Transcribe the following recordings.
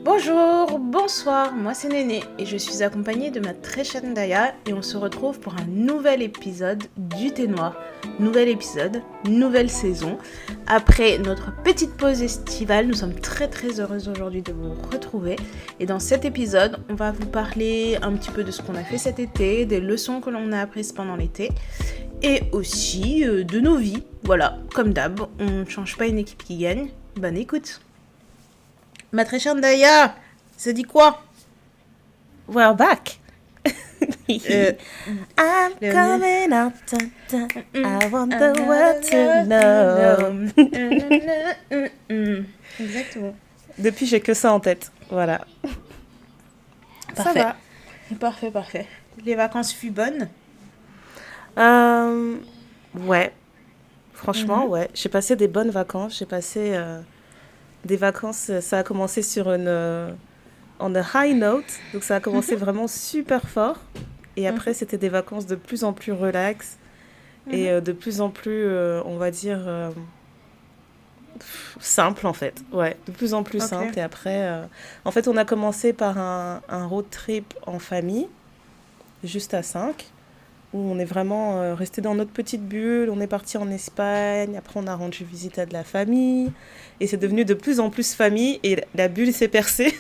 Bonjour, bonsoir, moi c'est Néné et je suis accompagnée de ma très chère Ndaya et on se retrouve pour un nouvel épisode du Thé Noir. Nouvel épisode, nouvelle saison. Après notre petite pause estivale, nous sommes très heureuses aujourd'hui de vous retrouver. Et dans cet épisode, on va vous parler un petit peu de ce qu'on a fait cet été, des leçons que l'on a apprises pendant l'été et aussi de nos vies. Voilà, comme d'hab, on ne change pas une équipe qui gagne. Bonne écoute. Ma très chère Ndaya, ça dit quoi? We're back. I'm coming out. I want the world to know. Exactement. Depuis, j'ai que ça en tête. Voilà. Parfait. Ça va. Parfait. Les vacances furent bonnes? Ouais. Franchement, ouais. J'ai passé des bonnes vacances. J'ai passé des vacances. Ça a commencé sur on a high note. Donc, ça a commencé vraiment super fort. Et après, c'était des vacances de plus en plus relax. Et de plus en plus, on va dire, simple en fait. Ouais, de plus en plus simple. Et après, en fait, on a commencé par un road trip en famille, juste à 5, où on est vraiment resté dans notre petite bulle. On est parti en Espagne. Après, on a rendu visite à de la famille. Et c'est devenu de plus en plus famille. Et la bulle s'est percée.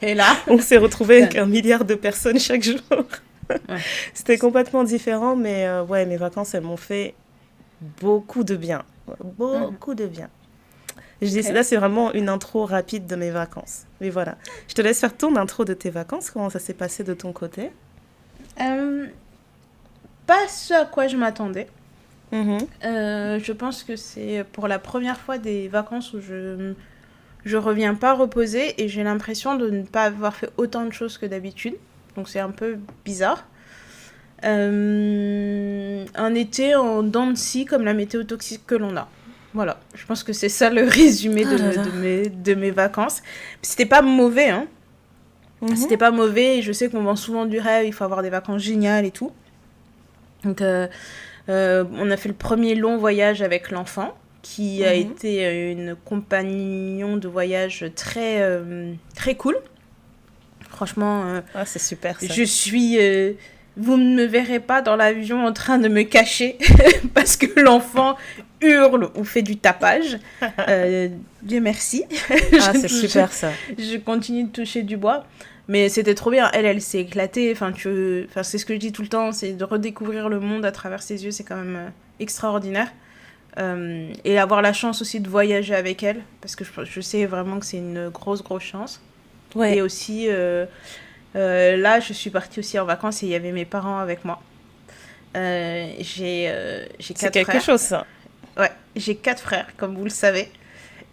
Et là, on s'est retrouvé avec 1 milliard de personnes chaque jour. Ouais. C'était complètement différent, mais ouais, mes vacances, elles m'ont fait beaucoup de bien. Beaucoup de bien. Je dis, là, c'est vraiment une intro rapide de mes vacances. Mais voilà. Je te laisse faire ton intro de tes vacances. Comment ça s'est passé de ton côté? Pas ce à quoi je m'attendais. Je pense que c'est pour la première fois des vacances où je reviens pas reposée et j'ai l'impression de ne pas avoir fait autant de choses que d'habitude. Donc c'est un peu bizarre. Un été en dents de scie comme la météo toxique que l'on a. Voilà, je pense que c'est ça le résumé de mes vacances. C'était pas mauvais, hein. C'était pas mauvais. Je sais qu'on vend souvent du rêve, il faut avoir des vacances géniales et tout. Donc on a fait le premier long voyage avec l'enfant, qui a été une compagnon de voyage très cool. Franchement, c'est super ça. Je suis... vous ne me verrez pas dans l'avion en train de me cacher parce que l'enfant hurle ou fait du tapage. Dieu merci. C'est super ça. Je continue de toucher du bois. Mais c'était trop bien. Elle s'est éclatée. Enfin, c'est ce que je dis tout le temps, c'est de redécouvrir le monde à travers ses yeux. C'est quand même extraordinaire. Et avoir la chance aussi de voyager avec elle, parce que je sais vraiment que c'est une grosse chance. Ouais. Et aussi, là, je suis partie aussi en vacances et il y avait mes parents avec moi. J'ai 4 frères. C'est quelque chose, ça. Ouais, j'ai 4 frères, comme vous le savez.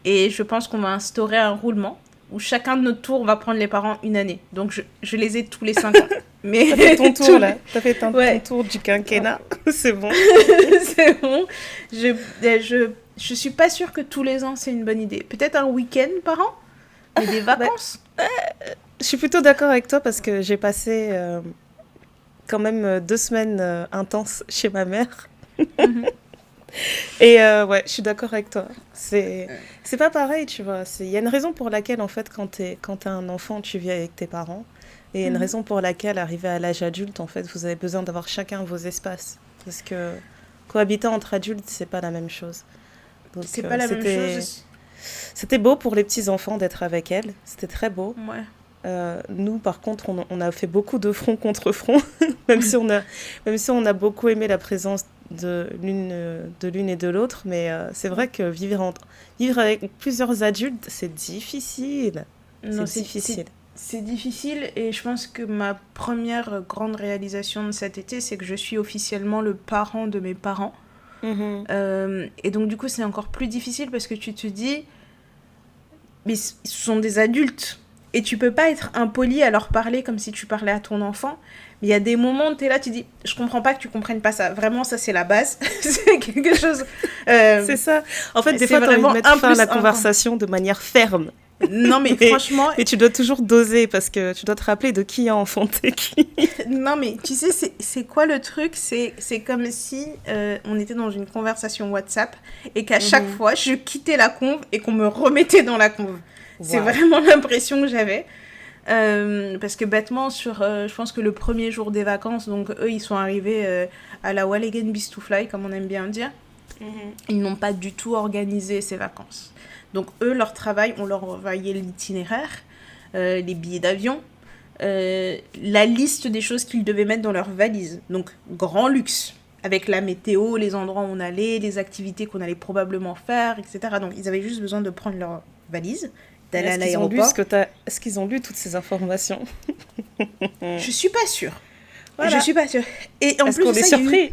Et je pense qu'on va instaurer un roulement où chacun de notre tour va prendre les parents une année. Donc, je les ai tous les 5 ans. Mais t'as fait ton tour, là. T'as fait ton tour du quinquennat. C'est bon. C'est bon. Je suis pas sûre que tous les ans, c'est une bonne idée. Peut-être un week-end par an, mais des vacances. Je suis plutôt d'accord avec toi parce que j'ai passé quand même 2 semaines intenses chez ma mère. Et ouais, je suis d'accord avec toi. C'est pas pareil, tu vois. Il y a une raison pour laquelle, en fait, quand t'as un enfant, tu vis avec tes parents. Et il y a une raison pour laquelle, arrivé à l'âge adulte, en fait, vous avez besoin d'avoir chacun vos espaces. Parce que cohabiter entre adultes, c'est pas la même chose. Donc, c'est pas la même chose. C'était beau pour les petits-enfants d'être avec elle. C'était très beau. Ouais. Nous, par contre, on a fait beaucoup de front contre front, même si on a beaucoup aimé la présence de l'une et de l'autre. Mais c'est vrai que vivre avec plusieurs adultes, c'est difficile. C'est difficile. C'est difficile et je pense que ma première grande réalisation de cet été, c'est que je suis officiellement le parent de mes parents. Et donc, du coup, c'est encore plus difficile parce que tu te dis, mais ce sont des adultes. Et tu peux pas être impoli à leur parler comme si tu parlais à ton enfant. Mais il y a des moments où tu es là, tu dis, je comprends pas que tu comprennes pas ça. Vraiment, ça, c'est la base. C'est quelque chose... c'est ça. En fait, des fois, tu as envie de mettre fin à la conversation de manière ferme. Non, mais franchement... Mais tu dois toujours doser parce que tu dois te rappeler de qui a enfanté qui. Non, mais tu sais, c'est quoi le truc? C'est comme si on était dans une conversation WhatsApp et qu'à chaque fois, je quittais la conve et qu'on me remettait dans la conve. C'est vraiment l'impression que j'avais. Parce que bêtement, je pense que le premier jour des vacances, donc eux, ils sont arrivés à la Walligen Beast to Fly, comme on aime bien dire. Ils n'ont pas du tout organisé ces vacances. Donc eux, leur travail, on leur envoyait l'itinéraire, les billets d'avion, la liste des choses qu'ils devaient mettre dans leur valise. Donc, grand luxe, avec la météo, les endroits où on allait, les activités qu'on allait probablement faire, etc. Donc, ils avaient juste besoin de prendre leur valise, d'aller à l'aéroport. Est-ce qu'ils ont lu toutes ces informations? Je suis pas sûre. Voilà. Je suis pas sûre. Et en Est-ce plus, qu'on est surpris?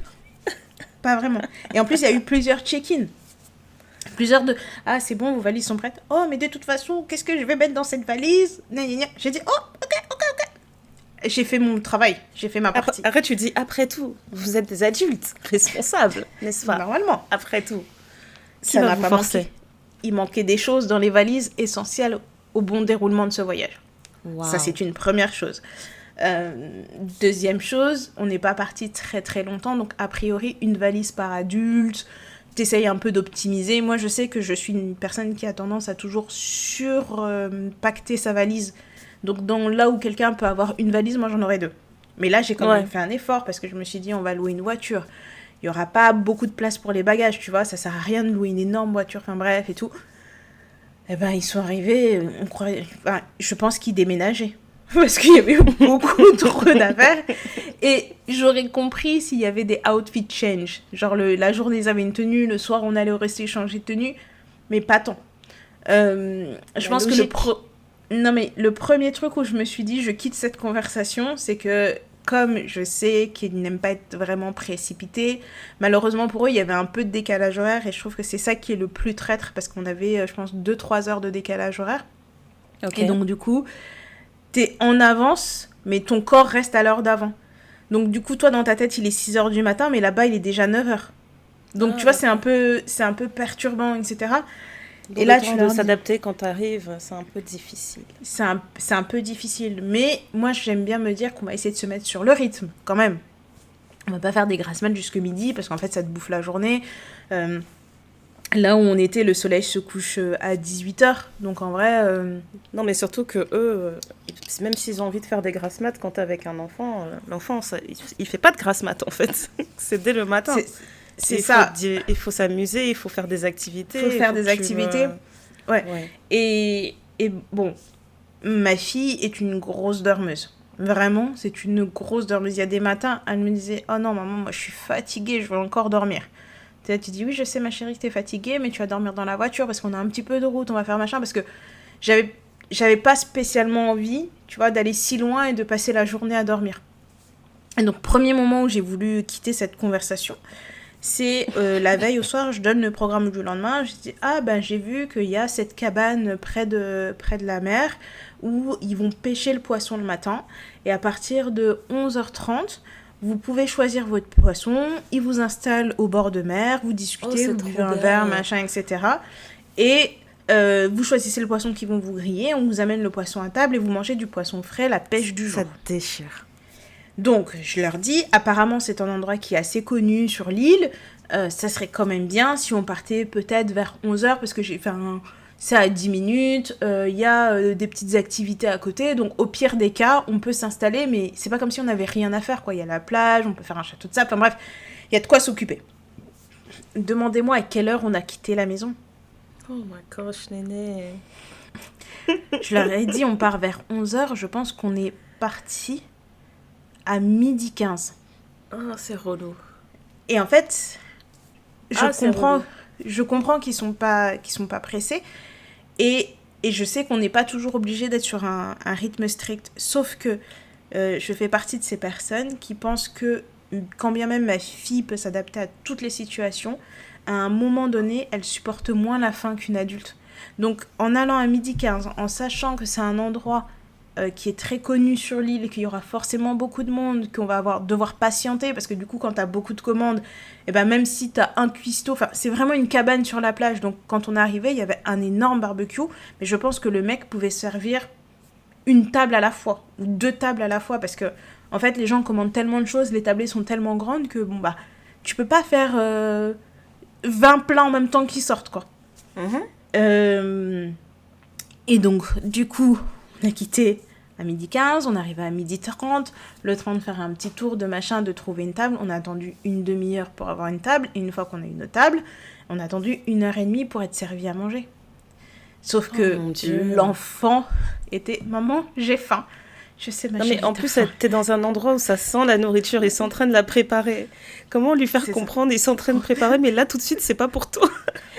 Pas vraiment. Et en plus, il y a eu plusieurs check-in. Ah, c'est bon, vos valises sont prêtes. Oh, mais de toute façon, qu'est-ce que je vais mettre dans cette valise? J'ai dit, oh, ok. J'ai fait mon travail, j'ai fait ma partie. Après, tu dis, après tout, vous êtes des adultes responsables, n'est-ce pas? Normalement. Après tout. Ça m'a pas forcé. Il manquait des choses dans les valises essentielles au bon déroulement de ce voyage. Wow. Ça, c'est une première chose. Deuxième chose, on n'est pas parti très très longtemps, donc a priori, une valise par adulte. T'essayes un peu d'optimiser. Moi, je sais que je suis une personne qui a tendance à toujours surpacter sa valise. Donc, là où quelqu'un peut avoir une valise, moi, j'en aurais 2. Mais là, j'ai quand même fait un effort parce que je me suis dit, on va louer une voiture. Il n'y aura pas beaucoup de place pour les bagages, tu vois. Ça ne sert à rien de louer une énorme voiture, enfin bref et tout. Eh ben, ils sont arrivés, je pense qu'ils déménageaient. Parce qu'il y avait beaucoup trop d'affaires. Et j'aurais compris s'il y avait des outfit change. Genre, la journée, ils avaient une tenue. Le soir, on allait rester changer de tenue. Mais pas tant. Je pense que le premier truc où je me suis dit, je quitte cette conversation, c'est que, comme je sais qu'ils n'aiment pas être vraiment précipités, malheureusement pour eux, il y avait un peu de décalage horaire. Et je trouve que c'est ça qui est le plus traître. Parce qu'on avait, je pense, 2-3 heures de décalage horaire. Okay. Et donc, du coup... t'es en avance, mais ton corps reste à l'heure d'avant. Donc, du coup, toi, dans ta tête, il est 6h du matin, mais là-bas, il est déjà 9h. Donc, tu vois, c'est un peu perturbant, etc. Donc, et là, tu dois s'adapter quand tu arrives, c'est un peu difficile. C'est un peu difficile. Mais moi, j'aime bien me dire qu'on va essayer de se mettre sur le rythme, quand même. On va pas faire des grasses mat jusque midi, parce qu'en fait, ça te bouffe la journée. Là où on était, le soleil se couche à 18h. Donc, en vrai... Non, mais surtout que eux, même s'ils ont envie de faire des grasses mat, quand t'es avec un enfant, l'enfant, il fait pas de grasses mat, en fait. C'est dès le matin. C'est ça. Il faut s'amuser, il faut faire des activités. Il faut faire des activités. Ouais. Et bon, ma fille est une grosse dormeuse. Vraiment, c'est une grosse dormeuse. Il y a des matins, elle me disait « Oh non, maman, moi, je suis fatiguée, je veux encore dormir. » Tu dis « Oui, je sais, ma chérie, que t'es fatiguée, mais tu vas dormir dans la voiture parce qu'on a un petit peu de route, on va faire machin. » Parce que j'avais pas spécialement envie, tu vois, d'aller si loin et de passer la journée à dormir. Et donc, premier moment où j'ai voulu quitter cette conversation, c'est la veille au soir, je donne le programme du lendemain. Je dis, j'ai vu qu'il y a cette cabane près de la mer où ils vont pêcher le poisson le matin. Et à partir de 11h30, vous pouvez choisir votre poisson. Ils vous installent au bord de mer, vous discutez, vous buvez un verre, machin, etc. Et vous choisissez le poisson qu'ils vont vous griller. On vous amène le poisson à table et vous mangez du poisson frais, la pêche du jour. Ça déchire. Donc, je leur dis, apparemment, c'est un endroit qui est assez connu sur l'île. Ça serait quand même bien si on partait peut-être vers 11h, parce que c'est à 10 minutes. Il y a des petites activités à côté. Donc, au pire des cas, on peut s'installer, mais c'est pas comme si on n'avait rien à faire, quoi. Il y a la plage, on peut faire un château de sable. Enfin bref, il y a de quoi s'occuper. Demandez-moi à quelle heure on a quitté la maison. Oh my gosh, néné. Je leur ai dit, on part vers 11h. Je pense qu'on est parti à 12h15. Oh, c'est relou. Et en fait, je comprends qu'ils sont pas pressés. Et je sais qu'on n'est pas toujours obligé d'être sur un rythme strict. Sauf que je fais partie de ces personnes qui pensent que, quand bien même ma fille peut s'adapter à toutes les situations, à un moment donné, elle supporte moins la faim qu'une adulte. Donc, en allant à 12h15, en sachant que c'est un endroit qui est très connu sur l'île, qu'il y aura forcément beaucoup de monde, qu'on va devoir patienter, parce que du coup, quand tu as beaucoup de commandes, et ben même si tu as un cuistot, c'est vraiment une cabane sur la plage, donc quand on est arrivé, il y avait un énorme barbecue, mais je pense que le mec pouvait servir une table à la fois, ou 2 tables à la fois, parce que, en fait, les gens commandent tellement de choses, les tablées sont tellement grandes que, tu peux pas faire 20 plats en même temps qui sortent, quoi. Mm-hmm. Et donc, du coup, on a quitté à 12h15, on arrivait à 12h30, le temps de faire un petit tour de machin, de trouver une table. On a attendu une demi-heure pour avoir une table, et une fois qu'on a eu notre table, on a attendu 1h30 pour être servi à manger. Sauf que l'enfant était « Maman, j'ai faim ». Je sais, ma chérie, mais en plus, t'es dans un endroit où ça sent la nourriture, ils sont en train de la préparer. Comment lui faire comprendre, ils sont en train de préparer, mais là, tout de suite, c'est pas pour toi.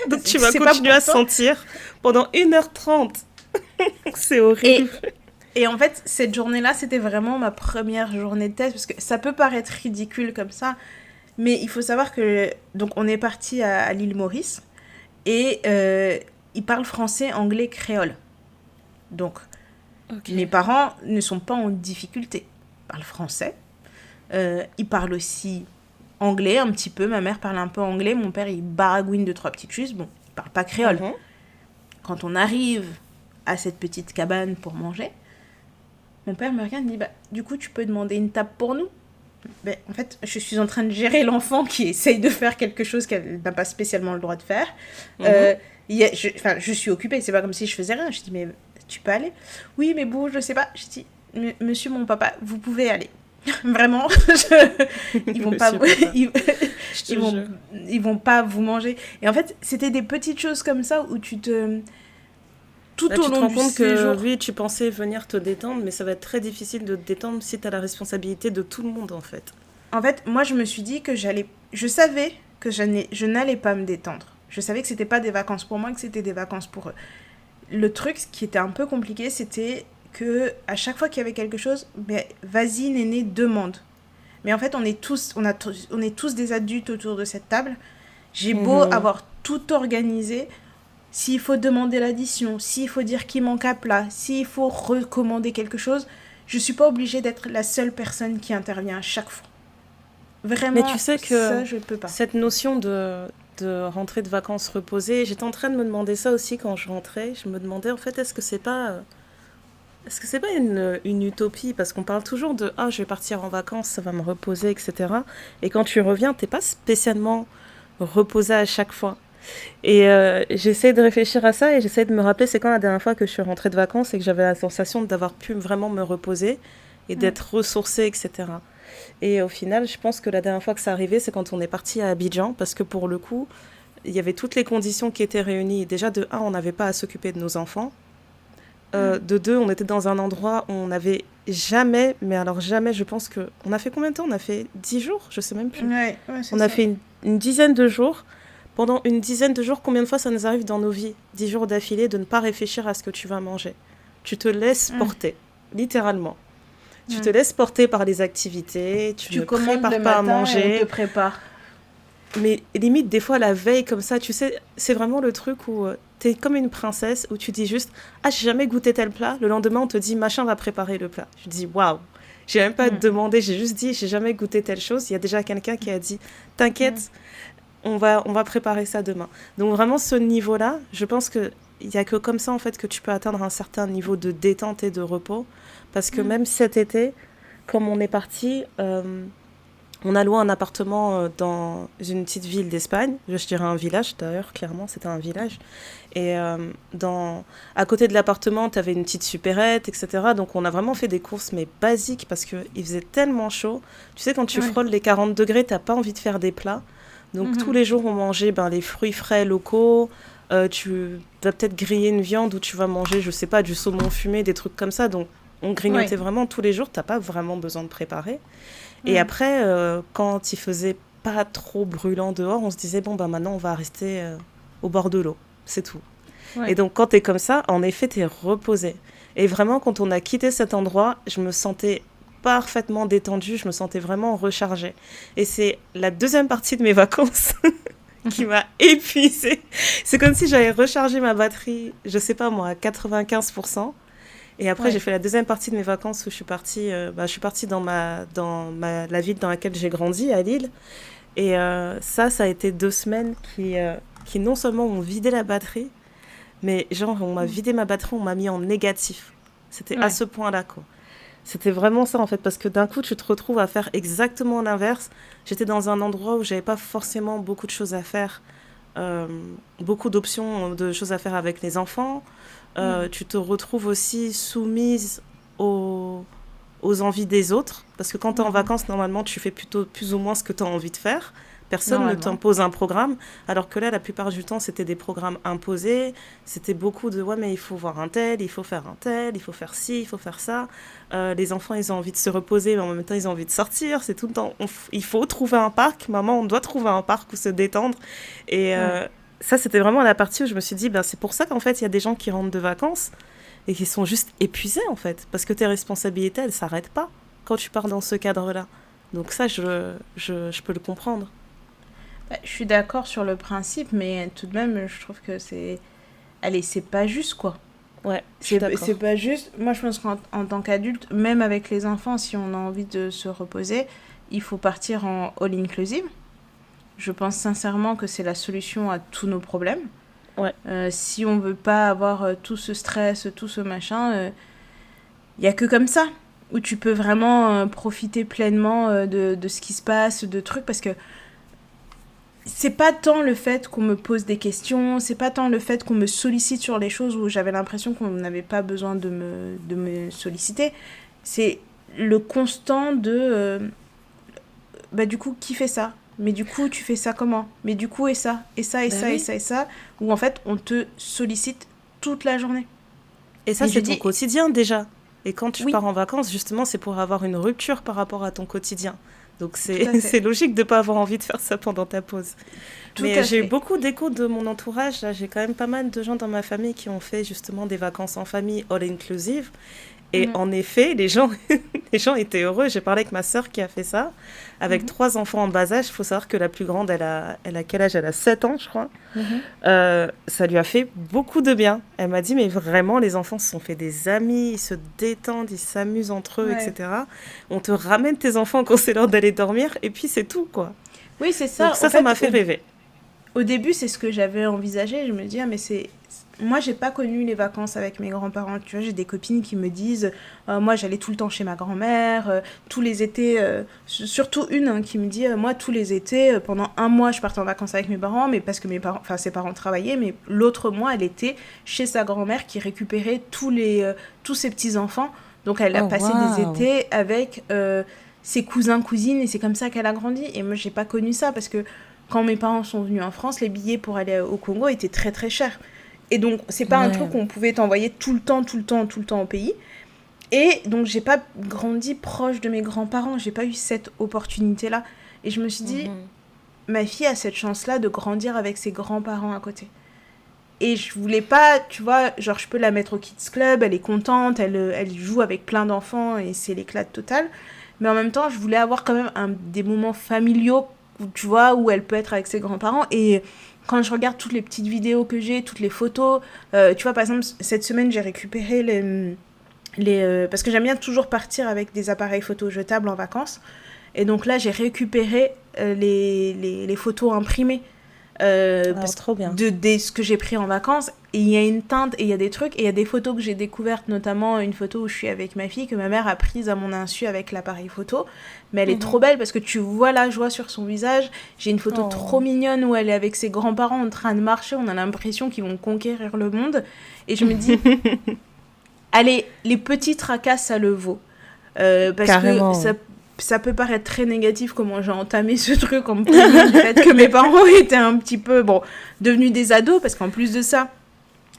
Donc, tu vas continuer à sentir pendant 1h30. C'est horrible. Et en fait, cette journée-là, c'était vraiment ma première journée de test, parce que ça peut paraître ridicule comme ça, mais il faut savoir que... Donc, on est parti à l'île Maurice, et ils parlent français, anglais, créole. Donc... Okay. Mes parents ne sont pas en difficulté. Ils parlent français. Ils parlent aussi anglais un petit peu. Ma mère parle un peu anglais. Mon père, il baragouine 2-3 petites choses. Bon, il parle pas créole. Quand on arrive à cette petite cabane pour manger, mon père me regarde et me dit du coup, tu peux demander une table pour nous ? En fait, je suis en train de gérer l'enfant qui essaye de faire quelque chose qu'elle n'a pas spécialement le droit de faire. Je suis occupée. C'est pas comme si je faisais rien. Je dis mais... Tu peux aller ? Oui, mais bon, je sais pas. Je dis, monsieur mon papa, vous pouvez aller. Vraiment, ils vont pas, ils vont pas vous manger. Et en fait, c'était des petites choses comme ça où tu te, tout là, au long du séjour. Tu te rends compte que oui, tu pensais venir te détendre, mais ça va être très difficile de te détendre si tu as la responsabilité de tout le monde en fait. En fait, moi, je me suis dit que je savais que je n'allais pas me détendre. Je savais que c'était pas des vacances pour moi, que c'était des vacances pour eux. Le truc qui était un peu compliqué, c'était que à chaque fois qu'il y avait quelque chose, vas-y néné, demande. Mais en fait, on est tous des adultes autour de cette table. J'ai beau avoir tout organisé, s'il faut demander l'addition, s'il faut dire qu'il manque à plat, s'il faut recommander quelque chose, je suis pas obligée d'être la seule personne qui intervient à chaque fois. Vraiment, mais tu sais que ça, je peux pas. Cette notion de rentrer de vacances reposées, j'étais en train de me demander ça aussi quand je rentrais. Je me demandais en fait, est-ce que c'est pas une utopie, parce qu'on parle toujours de je vais partir en vacances, ça va me reposer, etc. Et quand tu reviens, t'es pas spécialement reposé à chaque fois. Et j'essaie de réfléchir à ça et j'essaie de me rappeler c'est quand la dernière fois que je suis rentrée de vacances et que j'avais la sensation d'avoir pu vraiment me reposer et d'être ressourcée, etc. Et au final, je pense que la dernière fois que ça arrivait, c'est quand on est parti à Abidjan, parce que pour le coup, il y avait toutes les conditions qui étaient réunies. Déjà, de 1, on n'avait pas à s'occuper de nos enfants. De 2, on était dans un endroit où on n'avait jamais, mais alors jamais, je pense que... On a fait combien de temps ? On a fait 10 jours ? Je sais même plus. Ouais, on a fait une dizaine de jours. Pendant une dizaine de jours, combien de fois ça nous arrive dans nos vies, 10 jours d'affilée, de ne pas réfléchir à ce que tu vas manger ? Tu te laisses porter, littéralement. Tu te laisses porter par les activités, tu ne prépares pas à manger. On te prépare. Mais limite, des fois, la veille, comme ça, tu sais, c'est vraiment le truc où t'es comme une princesse, où tu dis juste « Ah, j'ai jamais goûté tel plat ». Le lendemain, on te dit « Machin va préparer le plat ». Je dis « Waouh ». J'ai même pas demandé, j'ai juste dit « J'ai jamais goûté telle chose ». Il y a déjà quelqu'un qui a dit « T'inquiète, on va préparer ça demain ». Donc vraiment, ce niveau-là, je pense qu'il n'y a que comme ça, en fait, que tu peux atteindre un certain niveau de détente et de repos. Parce que même cet été, comme on est parti, on a loué un appartement dans une petite ville d'Espagne. Je dirais un village, d'ailleurs, clairement, c'était un village. Et à côté de l'appartement, tu avais une petite supérette, etc. Donc, on a vraiment fait des courses, mais basiques, parce qu'il faisait tellement chaud. Tu sais, quand tu frôles les 40 degrés, tu n'as pas envie de faire des plats. Donc, tous les jours, on mangeait les fruits frais locaux. Tu vas peut-être griller une viande ou tu vas manger, je sais pas, du saumon fumé, des trucs comme ça. Donc, on grignotait vraiment tous les jours, t'as pas vraiment besoin de préparer. Et après, quand il faisait pas trop brûlant dehors, on se disait, maintenant, on va rester au bord de l'eau. C'est tout. Ouais. Et donc, quand t'es comme ça, en effet, t'es reposé. Et vraiment, quand on a quitté cet endroit, je me sentais parfaitement détendue, je me sentais vraiment rechargée. Et c'est la deuxième partie de mes vacances qui m'a épuisée. C'est comme si j'avais rechargé ma batterie, je sais pas moi, à 95%. Et après, j'ai fait la deuxième partie de mes vacances où je suis partie dans la ville dans laquelle j'ai grandi, à Lille. Et ça a été 2 semaines qui non seulement ont vidé la batterie, mais genre, on m'a vidé ma batterie, on m'a mis en négatif. C'était à ce point-là, quoi. C'était vraiment ça, en fait, parce que d'un coup, tu te retrouves à faire exactement l'inverse. J'étais dans un endroit où j'avais pas forcément beaucoup de choses à faire, beaucoup d'options de choses à faire avec les enfants. tu te retrouves aussi soumise aux envies des autres. Parce que quand tu es en vacances, normalement, tu fais plutôt plus ou moins ce que tu as envie de faire. Personne ne t'impose un programme. Alors que là, la plupart du temps, c'était des programmes imposés. C'était beaucoup de « ouais, mais il faut voir un tel, il faut faire un tel, il faut faire ci, il faut faire ça ». Les enfants, ils ont envie de se reposer, mais en même temps, ils ont envie de sortir. C'est tout le temps. Il faut trouver un parc. Maman, on doit trouver un parc où se détendre. Et ça, c'était vraiment la partie où je me suis dit, c'est pour ça qu'en fait, il y a des gens qui rentrent de vacances et qui sont juste épuisés, en fait. Parce que tes responsabilités, elles ne s'arrêtent pas quand tu pars dans ce cadre-là. Donc ça, je peux le comprendre. Je suis d'accord sur le principe, mais tout de même, je trouve que c'est pas juste, quoi. Ouais, c'est pas juste. Moi, je pense qu'en tant qu'adulte, même avec les enfants, si on a envie de se reposer, il faut partir en all-inclusive. Je pense sincèrement que c'est la solution à tous nos problèmes. Ouais. Si on veut pas avoir tout ce stress, tout ce machin, il y a que comme ça où tu peux vraiment profiter pleinement de ce qui se passe, de trucs, parce que c'est pas tant le fait qu'on me pose des questions, c'est pas tant le fait qu'on me sollicite sur les choses où j'avais l'impression qu'on n'avait pas besoin de me solliciter. C'est le constant de du coup, qui fait ça ? Mais du coup, tu fais ça comment ? Mais du coup, et ça, et ça, et ça, et ça, et ça, où en fait, on te sollicite toute la journée. Et ça, c'est ton quotidien déjà. Et quand tu pars en vacances, justement, c'est pour avoir une rupture par rapport à ton quotidien. Donc c'est logique de ne pas avoir envie de faire ça pendant ta pause. Mais j'ai eu beaucoup d'échos de mon entourage. Là, j'ai quand même pas mal de gens dans ma famille qui ont fait justement des vacances en famille all-inclusive. Et en effet, les gens étaient heureux. J'ai parlé avec ma sœur qui a fait ça, avec 3 enfants en bas âge. Il faut savoir que la plus grande, elle a quel âge ? Elle a 7 ans, je crois. Ça lui a fait beaucoup de bien. Elle m'a dit, mais vraiment, les enfants se sont fait des amis, ils se détendent, ils s'amusent entre eux, etc. On te ramène tes enfants quand c'est l'heure d'aller dormir, et puis c'est tout, quoi. Oui, c'est ça. Donc ça m'a fait rêver. Au début, c'est ce que j'avais envisagé. Je me dis, mais c'est... Moi, j'ai pas connu les vacances avec mes grands-parents. Tu vois, j'ai des copines qui me disent moi, j'allais tout le temps chez ma grand-mère, tous les étés, surtout une qui me dit moi, tous les étés, pendant un mois, je partais en vacances avec mes parents, mais parce que ses parents travaillaient, mais l'autre mois, elle était chez sa grand-mère qui récupérait tous ses petits-enfants. Donc, elle a passé des étés avec ses cousins, cousines, et c'est comme ça qu'elle a grandi. Et moi, j'ai pas connu ça parce que quand mes parents sont venus en France, les billets pour aller au Congo étaient très, très chers. Et donc, c'est pas un truc qu'on pouvait t'envoyer tout le temps au pays. Et donc, j'ai pas grandi proche de mes grands-parents. J'ai pas eu cette opportunité-là. Et je me suis dit, ma fille a cette chance-là de grandir avec ses grands-parents à côté. Et je voulais pas, tu vois, genre, je peux la mettre au Kids Club, elle est contente, elle joue avec plein d'enfants et c'est l'éclat total. Mais en même temps, je voulais avoir quand même des moments familiaux, tu vois, où elle peut être avec ses grands-parents. Et quand je regarde toutes les petites vidéos que j'ai, toutes les photos, tu vois, par exemple, cette semaine, j'ai récupéré parce que j'aime bien toujours partir avec des appareils photos jetables en vacances. Et donc là, j'ai récupéré les photos imprimées trop bien. de ce que j'ai pris en vacances. Et il y a une teinte et il y a des trucs. Et il y a des photos que j'ai découvertes, notamment une photo où je suis avec ma fille, que ma mère a prise à mon insu avec l'appareil photo. Mais elle est trop belle parce que tu vois la joie sur son visage. J'ai une photo trop mignonne où elle est avec ses grands-parents en train de marcher. On a l'impression qu'ils vont conquérir le monde. Et je me dis, allez, les petits tracas, ça le vaut. Parce Carrément. Que ça peut paraître très négatif comment j'ai entamé ce truc en plus du fait que mes parents étaient un petit peu devenus des ados, parce qu'en plus de ça,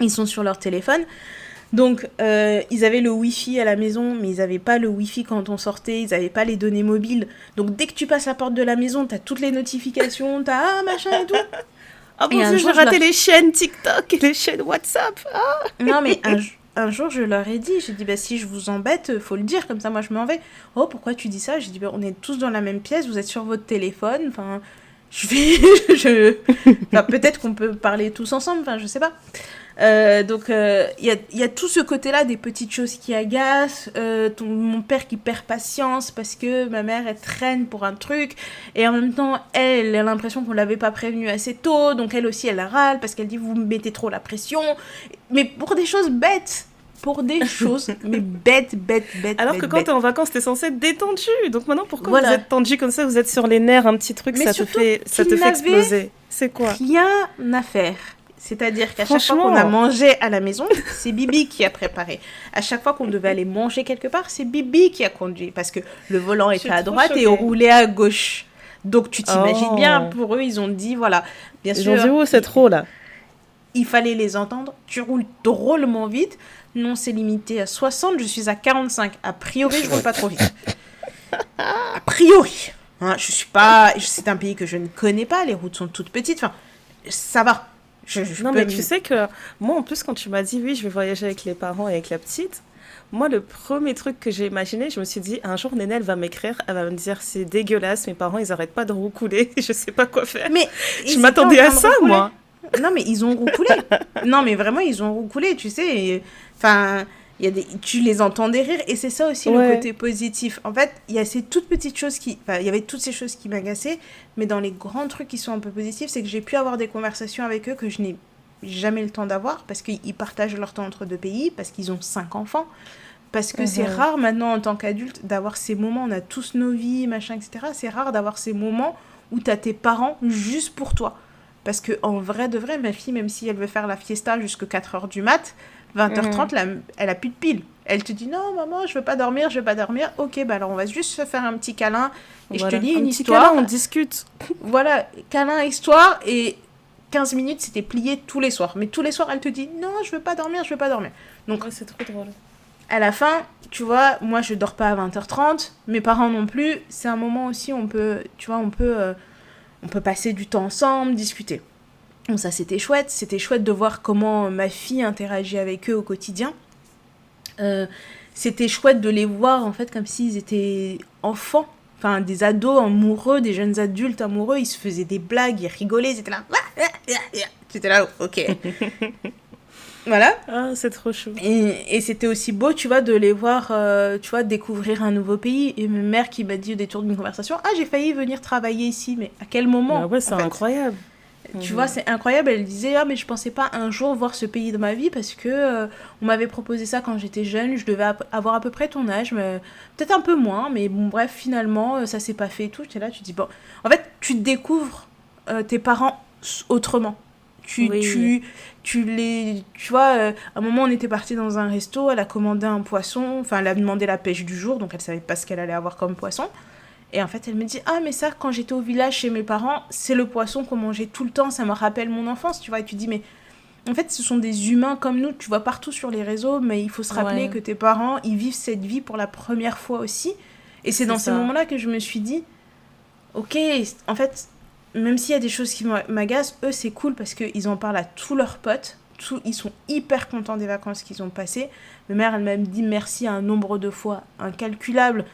ils sont sur leur téléphone. Donc, ils avaient le Wi-Fi à la maison, mais ils n'avaient pas le Wi-Fi quand on sortait, ils n'avaient pas les données mobiles. Donc, dès que tu passes la porte de la maison, tu as toutes les notifications, tu as machin et tout. Ah bon, j'ai raté les chaînes TikTok et les chaînes WhatsApp. Non, mais un jour, je leur ai dit, j'ai dit, si je vous embête, faut le dire, comme ça, moi, je m'en vais. Oh, pourquoi tu dis ça ? J'ai dit, on est tous dans la même pièce, vous êtes sur votre téléphone, enfin, peut-être qu'on peut parler tous ensemble, enfin, je sais pas. Donc, il y a tout ce côté-là, des petites choses qui agacent, mon père qui perd patience parce que ma mère, elle traîne pour un truc, et en même temps, elle a l'impression qu'on l'avait pas prévenue assez tôt, donc elle aussi, elle râle parce qu'elle dit, vous me mettez trop la pression, mais pour des choses bêtes. Mais bêtes. Alors que quand t'es en vacances, t'es censé être détendu. Donc maintenant, pourquoi vous êtes tendu comme ça ? Vous êtes sur les nerfs, un petit truc, ça te fait exploser. C'est quoi ? Rien à faire. C'est-à-dire qu'à chaque fois qu'on a mangé à la maison, c'est Bibi qui a préparé. À chaque fois qu'on devait aller manger quelque part, c'est Bibi qui a conduit. Parce que le volant était à droite et on roulait à gauche. Donc tu t'imagines bien, pour eux, ils ont dit, voilà, bien sûr. Ils ont dit, oh, c'est trop là. Il fallait les entendre. Tu roules drôlement vite. Non, c'est limité à 60, je suis à 45. A priori, je roule pas trop vite. A priori. Hein, c'est un pays que je ne connais pas, les routes sont toutes petites. Enfin, ça va. Non, mais tu sais que moi, en plus, quand tu m'as dit, oui, je vais voyager avec les parents et avec la petite, moi, le premier truc que j'ai imaginé, je me suis dit, un jour, Néné, elle va m'écrire, elle va me dire, c'est dégueulasse, mes parents, ils arrêtent pas de roucouler, je sais pas quoi faire. Mais je m'attendais à ça, moi. Non, mais ils ont roucoulé. Non, mais vraiment, ils ont roucoulé, tu sais. Enfin, tu les entendais rire, et c'est ça aussi le côté positif. En fait, il y a ces toutes petites choses il y avait toutes ces choses qui m'agaçaient, mais dans les grands trucs qui sont un peu positifs, c'est que j'ai pu avoir des conversations avec eux que je n'ai jamais le temps d'avoir, parce qu'ils partagent leur temps entre deux pays, parce qu'ils ont 5 enfants, parce que c'est rare maintenant en tant qu'adulte d'avoir ces moments, on a tous nos vies, machin, etc. C'est rare d'avoir ces moments où tu as tes parents juste pour toi. Parce qu'en vrai de vrai, ma fille, même si elle veut faire la fiesta jusqu'à 4h du mat', 20h30, elle a plus de pile. Elle te dit, non, maman, je veux pas dormir. Ok, bah alors on va juste se faire un petit câlin. Et je te lis une histoire. Câlin, on discute. Voilà, câlin, histoire. Et 15 minutes, c'était plié tous les soirs. Mais tous les soirs, elle te dit, non, je veux pas dormir. Donc, c'est trop drôle. À la fin, tu vois, moi, je dors pas à 20h30. Mes parents non plus. C'est un moment aussi où on peut passer du temps ensemble, discuter. Donc ça, c'était chouette de voir comment ma fille interagit avec eux au quotidien. C'était chouette de les voir, en fait, comme s'ils étaient enfants, enfin, des ados amoureux, des jeunes adultes amoureux, ils se faisaient des blagues, ils rigolaient, ils étaient là, j'étais là, ok. Voilà. Ah, c'est trop chou. Et c'était aussi beau, tu vois, de les voir, tu vois, découvrir un nouveau pays. Et ma mère qui m'a dit au détour d'une conversation, ah, j'ai failli venir travailler ici, mais à quel moment? Ah ouais, c'est incroyable. Tu vois, c'est incroyable. Elle disait, ah, mais je pensais pas un jour voir ce pays de ma vie parce que on m'avait proposé ça quand j'étais jeune. Je devais avoir à peu près ton âge, mais peut-être un peu moins. Mais bon, bref, finalement, ça s'est pas fait et tout. Tu es là, tu te dis, bon. En fait, tu découvres tes parents autrement. Tu vois, à un moment, on était partis dans un resto. Elle a commandé un poisson. Enfin, elle a demandé la pêche du jour. Donc, elle savait pas ce qu'elle allait avoir comme poisson. Et en fait, elle me dit, ah, mais ça, quand j'étais au village chez mes parents, c'est le poisson qu'on mangeait tout le temps, ça me rappelle mon enfance, tu vois. Et tu dis, mais en fait, ce sont des humains comme nous, tu vois partout sur les réseaux, mais il faut se rappeler que tes parents, ils vivent cette vie pour la première fois aussi. Et c'est dans ces moments-là que je me suis dit, ok, en fait, même s'il y a des choses qui m'agacent, eux, c'est cool parce qu'ils en parlent à tous leurs potes. Ils sont hyper contents des vacances qu'ils ont passées. Ma mère, elle m'a dit merci un nombre de fois incalculable.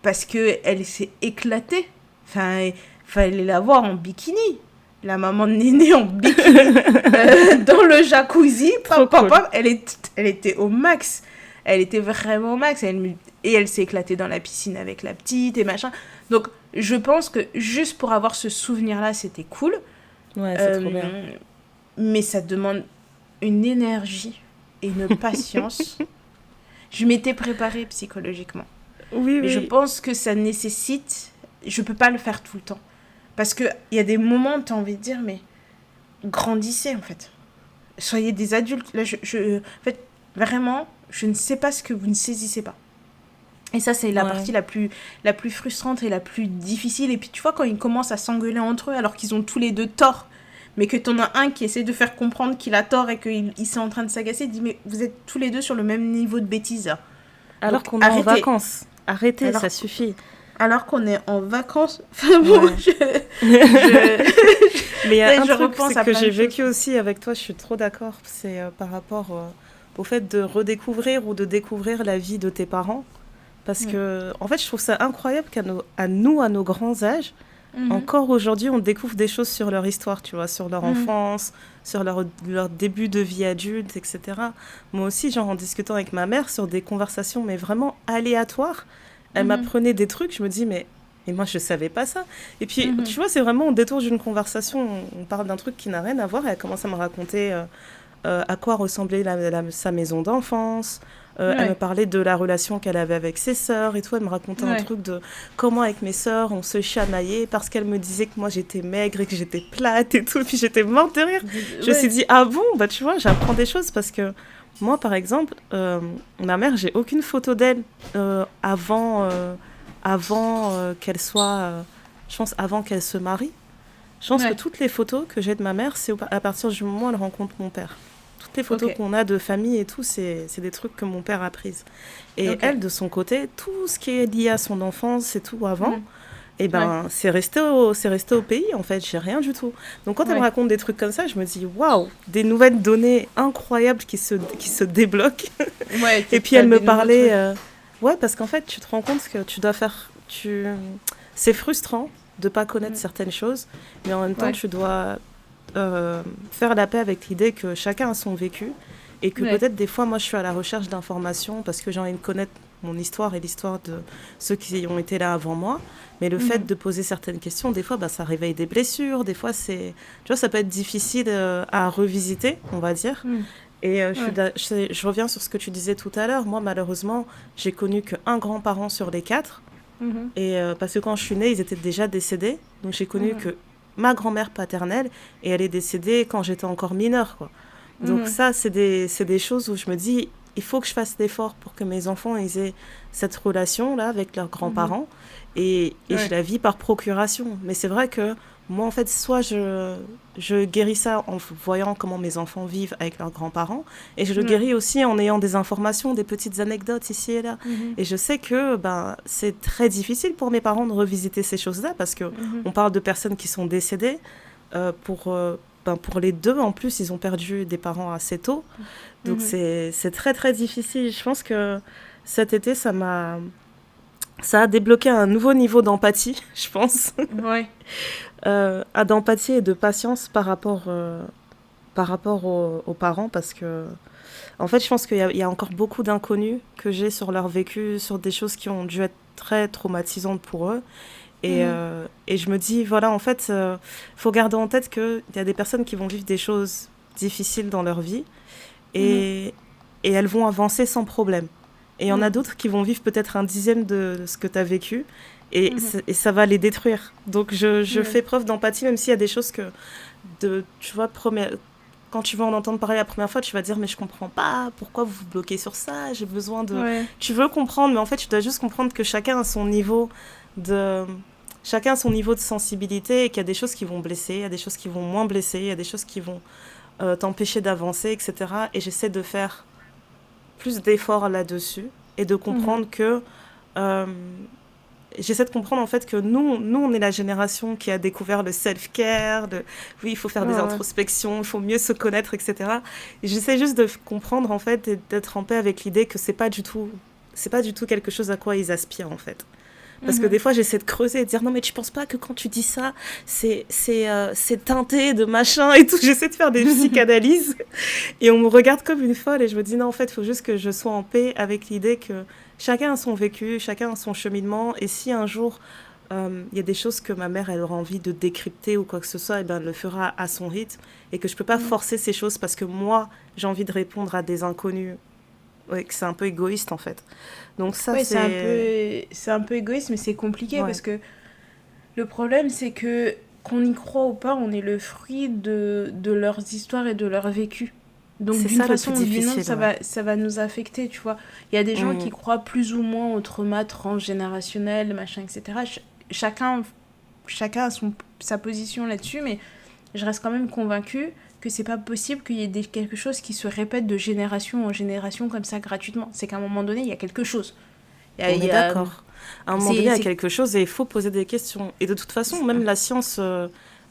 Parce qu'elle s'est éclatée. Enfin, il fallait la voir en bikini. La maman de Néné en bikini. Dans le jacuzzi. Elle était au max. Elle était vraiment au max. Et elle s'est éclatée dans la piscine avec la petite et machin. Donc, je pense que juste pour avoir ce souvenir-là, c'était cool. Ouais, c'est trop bien. Mais ça demande une énergie et une patience. Je m'étais préparée psychologiquement. Oui. Je pense que ça nécessite... Je peux pas le faire tout le temps. Parce qu'il y a des moments où tu as envie de dire, mais grandissez, en fait. Soyez des adultes. Là, en fait, vraiment, je ne sais pas ce que vous ne saisissez pas. Et ça, c'est la partie la plus frustrante et la plus difficile. Et puis, tu vois, quand ils commencent à s'engueuler entre eux, alors qu'ils ont tous les deux tort, mais que t'en as un qui essaie de faire comprendre qu'il a tort et qu'il s'est en train de s'agacer, dit, mais vous êtes tous les deux sur le même niveau de bêtise. Alors qu'on est en vacances. Arrêtez, ça suffit. Alors qu'on est en vacances. Enfin bon, Mais il y a un truc que j'ai vécu aussi avec toi, je suis trop d'accord. C'est par rapport au fait de redécouvrir ou de découvrir la vie de tes parents. Parce que, en fait, je trouve ça incroyable à nos grands âges, encore aujourd'hui, on découvre des choses sur leur histoire, tu vois, sur leur enfance, sur leur début de vie adulte, etc. Moi aussi, genre, en discutant avec ma mère sur des conversations, mais vraiment aléatoires, elle m'apprenait des trucs, je me dis, mais moi, je savais pas ça. Et puis, tu vois, c'est vraiment au détour d'une conversation, on parle d'un truc qui n'a rien à voir, et elle commence à me raconter à quoi ressemblait sa maison d'enfance, Elle me parlait de la relation qu'elle avait avec ses sœurs et tout. Elle me racontait un truc de comment avec mes sœurs on se chamaillait parce qu'elle me disait que moi j'étais maigre et que j'étais plate et tout. Puis j'étais morte de rire. Je me suis dit, ah bon, bah tu vois, j'apprends des choses parce que moi, par exemple, ma mère, j'ai aucune photo d'elle avant qu'elle soit, je pense, avant qu'elle se marie. Je pense que toutes les photos que j'ai de ma mère, c'est à partir du moment où elle rencontre mon père. Toutes les photos qu'on a de famille et tout, c'est des trucs que mon père a prises. Et elle, de son côté, tout ce qui est lié à son enfance et tout avant, c'est resté au pays, en fait. J'ai rien du tout. Donc, quand elle me raconte des trucs comme ça, je me dis, waouh, des nouvelles données incroyables qui se débloquent. Et puis, elle me parlait... parce qu'en fait, tu te rends compte que tu dois faire... C'est frustrant de ne pas connaître certaines choses, mais en même temps, tu dois faire la paix avec l'idée que chacun a son vécu et que peut-être des fois, moi, je suis à la recherche d'informations parce que j'ai envie de connaître mon histoire et l'histoire de ceux qui ont été là avant moi. Mais le fait de poser certaines questions, des fois, ça réveille des blessures. Des fois, tu vois, ça peut être difficile à revisiter, on va dire. Et je reviens sur ce que tu disais tout à l'heure. Moi, malheureusement, j'ai connu qu'un grand-parent sur les 4. Et parce que quand je suis née, ils étaient déjà décédés. Donc, j'ai connu que ma grand-mère paternelle et elle est décédée quand j'étais encore mineure, quoi. Donc, ça, c'est des choses où je me dis, il faut que je fasse l'effort pour que mes enfants aient cette relation-là avec leurs grands-parents. Et je la vis par procuration. Mais c'est vrai que moi, en fait, soit je guéris ça en voyant comment mes enfants vivent avec leurs grands-parents, et je le guéris aussi en ayant des informations, des petites anecdotes ici et là. Et je sais que c'est très difficile pour mes parents de revisiter ces choses-là, parce qu'on parle de personnes qui sont décédées. Pour les deux, en plus, ils ont perdu des parents assez tôt. Donc, c'est très, très difficile. Je pense que cet été, ça a débloqué un nouveau niveau d'empathie, je pense. D'empathie et de patience par rapport aux parents, parce que en fait je pense qu'il y a encore beaucoup d'inconnus que j'ai sur leur vécu, sur des choses qui ont dû être très traumatisantes pour eux, et je me dis voilà, en fait faut garder en tête qu'il y a des personnes qui vont vivre des choses difficiles dans leur vie et elles vont avancer sans problème, et il y en a d'autres qui vont vivre peut-être un dixième de ce que tu as vécu. Et ça va les détruire. Donc, je fais preuve d'empathie, même s'il y a des choses que, tu vois, quand tu vas en entendre parler la première fois, tu vas dire, mais je comprends pas, pourquoi vous vous bloquez sur ça, j'ai besoin de... Tu veux comprendre, mais en fait, tu dois juste comprendre que chacun a son niveau de sensibilité, et qu'il y a des choses qui vont blesser, il y a des choses qui vont moins blesser, il y a des choses qui vont t'empêcher d'avancer, etc. Et j'essaie de faire plus d'efforts là-dessus et de comprendre que... J'essaie de comprendre en fait que nous on est la génération qui a découvert le self-care, oui, il faut faire des introspections, il faut mieux se connaître, etc. Et j'essaie juste de comprendre en fait et d'être en paix avec l'idée que c'est pas du tout quelque chose à quoi ils aspirent, en fait. Parce que des fois j'essaie de creuser et de dire non mais tu penses pas que quand tu dis ça c'est teinté de machin et tout, j'essaie de faire des psychanalyses et on me regarde comme une folle et je me dis non, en fait il faut juste que je sois en paix avec l'idée que chacun a son vécu, chacun a son cheminement, et si un jour il y a des choses que ma mère elle aura envie de décrypter ou quoi que ce soit, et ben elle le fera à son rythme, et que je peux pas forcer ces choses parce que moi j'ai envie de répondre à des inconnus. Ouais, que c'est un peu égoïste en fait. Donc ça c'est un peu égoïste, mais c'est compliqué parce que le problème c'est que qu'on y croit ou pas, on est le fruit de leurs histoires et de leur vécu. Donc d'une façon ou d'une autre, ça va nous affecter, tu vois. Il y a des gens qui croient plus ou moins au trauma transgénérationnel, machin, etc. Chacun a sa position là-dessus, mais je reste quand même convaincue que c'est pas possible qu'il y ait quelque chose qui se répète de génération en génération comme ça gratuitement. C'est qu'à un moment donné, il y a quelque chose. On est d'accord. À un moment donné, il y a quelque chose et il faut poser des questions. Et de toute façon, même la science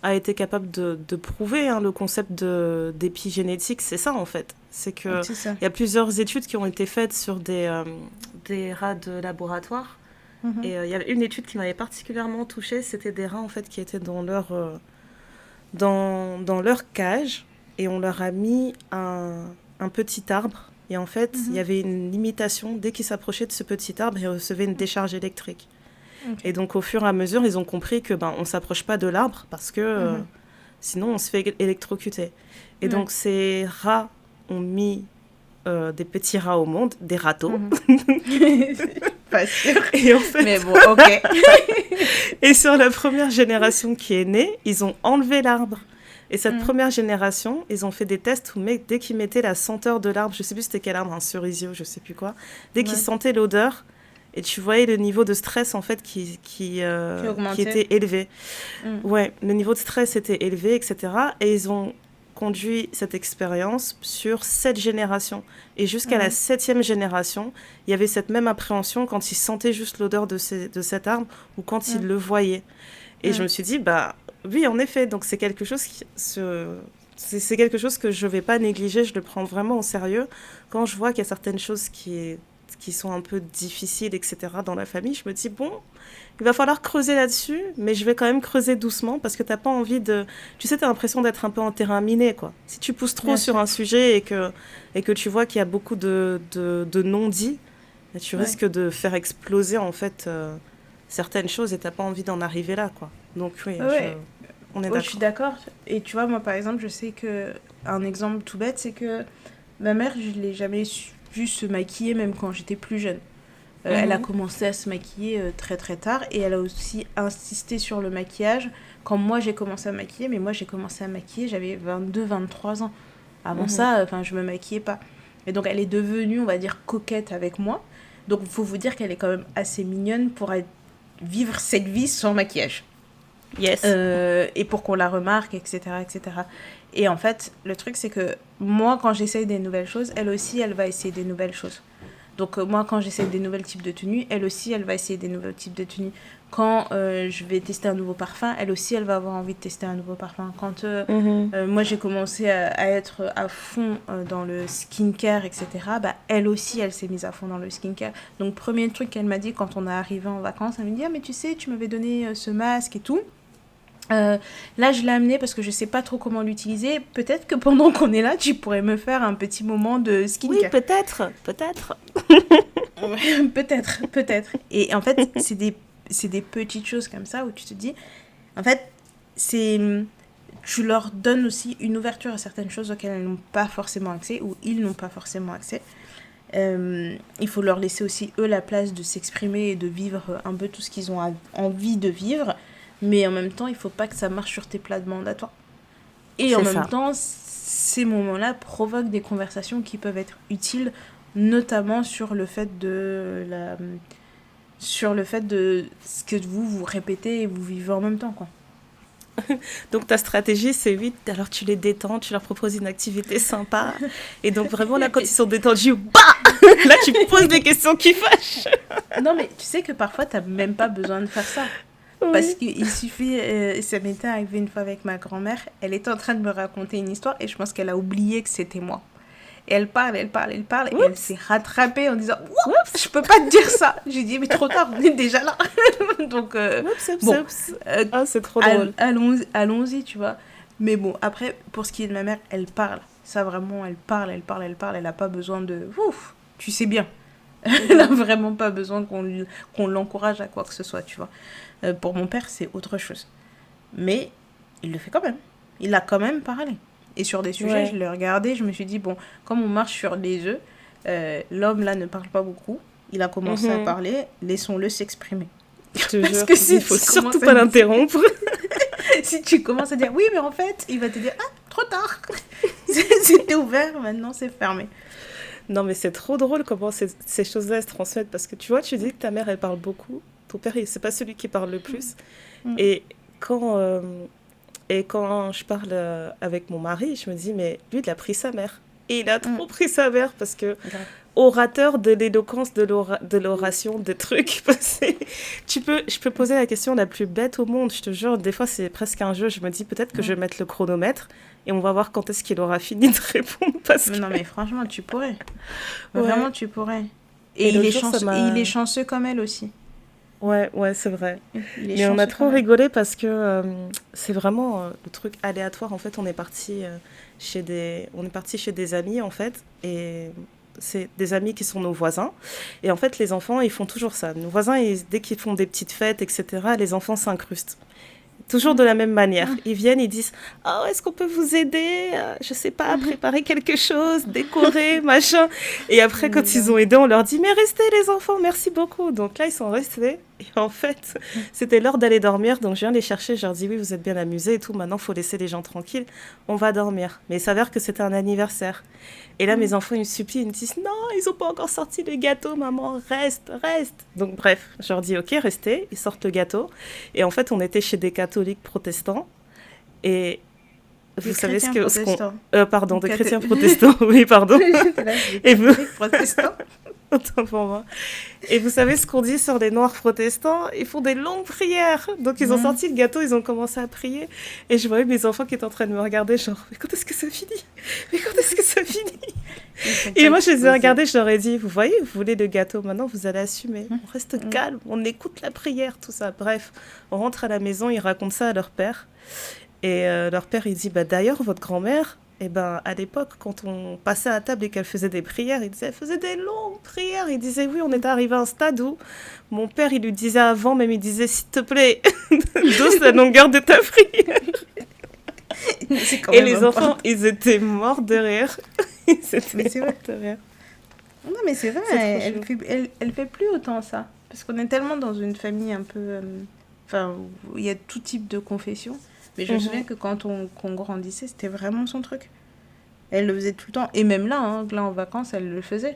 a été capable de prouver le concept d'épigénétique. C'est ça, en fait. C'est qu'il y a plusieurs études qui ont été faites sur des rats de laboratoire. Et il y a une étude qui m'avait particulièrement touchée. C'était des rats, en fait, qui étaient dans leur cage, et on leur a mis un petit arbre, et en fait il y avait une limitation, dès qu'ils s'approchaient de ce petit arbre ils recevaient une décharge électrique. Et donc au fur et à mesure ils ont compris que on s'approche pas de l'arbre parce que sinon on se fait électrocuter. Et donc ces rats ont mis des petits rats au monde, des râteaux. Pas sûr. Et en fait... Mais bon, ok. Et sur la première génération qui est née, ils ont enlevé l'arbre. Et cette première génération, ils ont fait des tests où dès qu'ils mettaient la senteur de l'arbre, je sais plus c'était quel arbre, un cerisier, je sais plus quoi, dès qu'ils sentaient l'odeur, et tu voyais le niveau de stress en fait qui était élevé. Ouais, le niveau de stress était élevé, etc. Et ils ont conduit cette expérience sur 7 générations. Et jusqu'à la 7e génération, il y avait cette même appréhension quand ils sentaient juste l'odeur de cet arbre ou quand ils le voyaient. Et je me suis dit, bah oui, en effet, donc c'est quelque chose c'est quelque chose que je ne vais pas négliger, je le prends vraiment au sérieux. Quand je vois qu'il y a certaines choses qui sont un peu difficiles, etc., dans la famille, je me dis, bon, il va falloir creuser là-dessus, mais je vais quand même creuser doucement parce que tu n'as pas envie de... Tu sais, tu as l'impression d'être un peu en terrain miné, quoi. Si tu pousses trop sur un sujet et que tu vois qu'il y a beaucoup de non-dits, tu risques de faire exploser, en fait, certaines choses et tu n'as pas envie d'en arriver là, quoi. Donc, oui, on est d'accord. Je suis d'accord. Et tu vois, moi, par exemple, je sais qu'un exemple tout bête, c'est que ma mère, je ne l'ai jamais vue se maquiller, même quand j'étais plus jeune. Elle a commencé à se maquiller très très tard et elle a aussi insisté sur le maquillage quand moi j'ai commencé à maquiller, mais moi j'ai commencé à maquiller, j'avais 22-23 ans. Avant ça, je me maquillais pas. Et donc elle est devenue, on va dire, coquette avec moi. Donc il faut vous dire qu'elle est quand même assez mignonne pour vivre cette vie sans maquillage. Yes. Et pour qu'on la remarque, etc., etc. Et en fait, le truc c'est que moi quand j'essaye des nouvelles choses, elle aussi elle va essayer des nouvelles choses. Donc moi, quand j'essaie des nouveaux types de tenues, elle aussi, elle va essayer des nouveaux types de tenues. Quand je vais tester un nouveau parfum, elle aussi, elle va avoir envie de tester un nouveau parfum. Quand moi, j'ai commencé à être à fond dans le skincare, etc., bah, elle aussi, elle s'est mise à fond dans le skincare. Donc, premier truc qu'elle m'a dit quand on est arrivé en vacances, elle m'a dit « Ah, mais tu sais, tu m'avais donné ce masque et tout. » là je l'ai amené parce que je sais pas trop comment l'utiliser. Peut-être que pendant qu'on est là tu pourrais me faire un petit moment de skincare. Oui, peut-être peut-être. Et en fait c'est des petites choses comme ça où tu te dis en fait tu leur donnes aussi une ouverture à certaines choses auxquelles elles n'ont pas forcément accès ou ils n'ont pas forcément accès. Il faut leur laisser aussi eux la place de s'exprimer et de vivre un peu tout ce qu'ils ont envie de vivre. Mais en même temps, il ne faut pas que ça marche sur tes plates-bandes à toi. Et en même temps, ces moments-là provoquent des conversations qui peuvent être utiles, notamment sur le fait de ce que vous répétez et vous vivez en même temps, quoi. Donc ta stratégie, c'est vite, alors tu les détends, tu leur proposes une activité sympa. Et donc vraiment, là, quand ils sont détendus, là, tu poses des questions qui fâchent. Non, mais tu sais que parfois, tu n'as même pas besoin de faire ça. Oui. Parce qu'il suffit, ça m'était arrivé une fois avec ma grand-mère, elle était en train de me raconter une histoire et je pense qu'elle a oublié que c'était moi. Et elle parle et elle s'est rattrapée en disant « Je peux pas te dire ça !» J'ai dit « Mais trop tard, on est déjà là !» Donc, c'est trop drôle. Allons-y, tu vois. Mais bon, après, pour ce qui est de ma mère, elle parle. Ça, vraiment, elle parle. Elle a pas besoin de... Ouf, tu sais bien. Elle n'a vraiment pas besoin qu'on l'encourage à quoi que ce soit, tu vois. Pour mon père, c'est autre chose. Mais il le fait quand même. Il a quand même parlé. Et sur des sujets, je l'ai regardé, je me suis dit, bon, comme on marche sur des œufs, l'homme là ne parle pas beaucoup. Il a commencé à parler, laissons-le s'exprimer. Je te jure, il faut surtout pas l'interrompre. Si tu commences à dire, oui, mais en fait, il va te dire, ah, trop tard. C'était ouvert, maintenant c'est fermé. Non, mais c'est trop drôle comment ces choses-là se transmettent. Parce que tu vois, tu dis que ta mère, elle parle beaucoup. Ton père, c'est pas celui qui parle le plus. Et quand je parle avec mon mari, je me dis, mais lui, il a pris sa mère. Et il a trop pris sa mère parce que orateur de l'éloquence, de l'oration, des trucs. Je peux poser la question la plus bête au monde. Je te jure, des fois, c'est presque un jeu. Je me dis, peut-être que je vais mettre le chronomètre et on va voir quand est-ce qu'il aura fini de répondre. Non, mais franchement, tu pourrais. Vraiment, tu pourrais. Et il est chanceux comme elle aussi. Ouais, c'est vrai. Mais on a trop rigolé parce que c'est vraiment le truc aléatoire. En fait, on est parti chez des amis, en fait. Et c'est des amis qui sont nos voisins. Et en fait, les enfants, ils font toujours ça. Nos voisins, dès qu'ils font des petites fêtes, etc., les enfants s'incrustent. toujours de la même manière. Ils viennent, ils disent « Oh, est-ce qu'on peut vous aider je sais pas, à préparer quelque chose, décorer, machin. » Et après, quand ils ont aidé, on leur dit « Mais restez les enfants, merci beaucoup. » Donc là, ils sont restés. Et en fait, c'était l'heure d'aller dormir. Donc je viens les chercher, je leur dis « Oui, vous êtes bien amusés et tout. Maintenant, il faut laisser les gens tranquilles. On va dormir. » Mais il s'avère que c'était un anniversaire. Et là, mes enfants, ils me supplient, ils me disent « Non, ils n'ont pas encore sorti le gâteau, maman, reste, reste. » Donc bref, je leur dis « Ok, restez. » Ils sortent le gâteau. Et en fait, on était chez des catholiques protestants. Et vous savez ce que... pardon, des chrétiens protestants. Oui, pardon. Et vous... protestants. Autant pour moi. Et vous savez ce qu'on dit sur les noirs protestants? Ils font des longues prières. Donc, ils ont sorti le gâteau, ils ont commencé à prier. Et je voyais mes enfants qui étaient en train de me regarder, genre, mais quand est-ce que ça finit? Mais quand est-ce que ça finit? Et moi, je les ai regardés, je leur ai dit, vous voyez, vous voulez le gâteau, maintenant, vous allez assumer. On reste calme, on écoute la prière, tout ça. Bref, on rentre à la maison, ils racontent ça à leur père. Et leur père, il dit, bah, d'ailleurs, votre grand-mère, eh ben, à l'époque, quand on passait à la table et qu'elle faisait des prières, il disait, elle faisait des longues prières. Il disait, oui, on était arrivé à un stade où mon père, il lui disait avant, même il disait, s'il te plaît, dose la longueur de ta prière. Et les enfants, ils étaient morts de rire. Mais c'est vrai. De rire. Non, mais c'est vrai, elle fait plus autant ça. Parce qu'on est tellement dans une famille un peu... Enfin, où il y a tout type de confession. Mais je me souviens que quand on grandissait, c'était vraiment son truc. Elle le faisait tout le temps. Et même là, là en vacances, elle le faisait.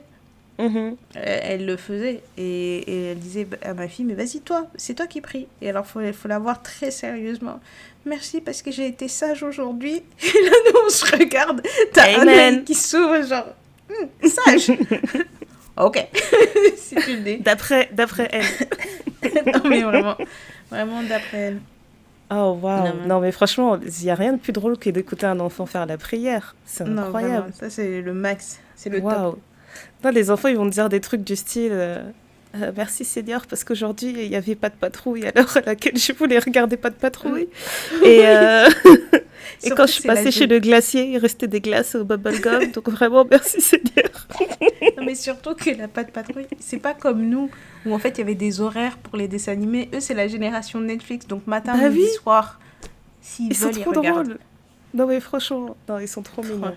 Elle le faisait. Et elle disait à ma fille, mais vas-y toi, c'est toi qui pries. Et alors, il faut la voir très sérieusement. Merci parce que j'ai été sage aujourd'hui. Et là, nous, on se regarde. T'as un œil qui s'ouvre, genre, sage. Ok, si tu le dis. D'après elle. Non, mais vraiment d'après elle. Oh, waouh. Non, mais franchement, il n'y a rien de plus drôle que d'écouter un enfant faire la prière. C'est incroyable. Vraiment, ça, c'est le max. C'est le top. Non, les enfants, ils vont te dire des trucs du style merci Seigneur, parce qu'aujourd'hui, il n'y avait pas de patrouille à l'heure à laquelle je voulais regarder pas de patrouille. Et quand je suis passée chez le glacier, il restait des glaces au bubblegum. Donc vraiment, merci Seigneur. Non, mais surtout que la pas de patrouille, c'est pas comme nous, où en fait, il y avait des horaires pour les dessins animés. Eux, c'est la génération Netflix. Donc matin, midi, soir, s'ils veulent, ils regardent. Drôles. Non, mais franchement, non, ils sont trop mignons.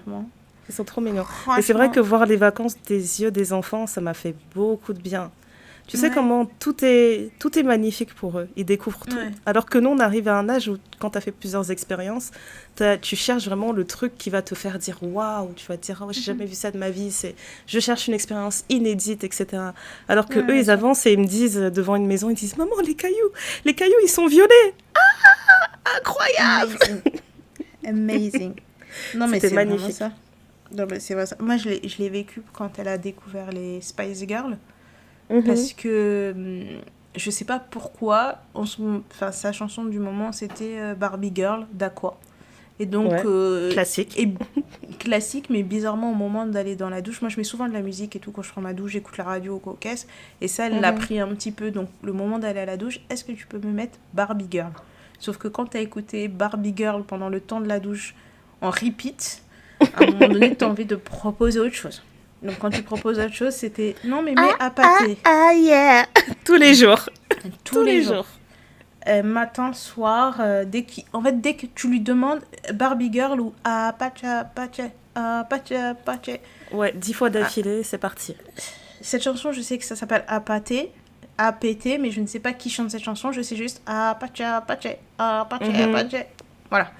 Ils sont trop mignons. Et c'est vrai que voir les vacances des yeux des enfants, ça m'a fait beaucoup de bien. Tu sais comment tout est magnifique pour eux. Ils découvrent tout. Ouais. Alors que nous, on arrive à un âge où, quand tu as fait plusieurs expériences, tu cherches vraiment le truc qui va te faire dire « Waouh !» Tu vas te dire « Oh, j'ai jamais vu ça de ma vie. Je cherche une expérience inédite, etc. » Alors que eux, ils avancent et ils me disent, devant une maison, ils disent « Maman, les cailloux, ils sont violets. Ah, incroyable !» Amazing. Non, mais c'est magnifique. Ça. Non, mais c'est vrai ça. Moi, je l'ai vécu quand elle a découvert les Spice Girls. Parce que je sais pas pourquoi sa chanson du moment c'était Barbie Girl d'Aqua et donc classique mais bizarrement au moment d'aller dans la douche, moi je mets souvent de la musique et tout quand je prends ma douche, j'écoute la radio au caisse et ça elle l'a pris un petit peu, donc le moment d'aller à la douche, est-ce que tu peux me mettre Barbie Girl? Sauf que quand t'as écouté Barbie Girl pendant le temps de la douche en repeat, à un moment donné t'as envie de proposer autre chose. Donc, quand tu proposes autre chose, c'était non, mais mets à pâté. Yeah. Tous les jours. Tous les jours. Matin, soir, dès que tu lui demandes Barbie Girl ou pâté. Ouais, 10 fois d'affilée, c'est parti. Cette chanson, je sais que ça s'appelle APT, mais je ne sais pas qui chante cette chanson. Je sais juste pâté. Voilà.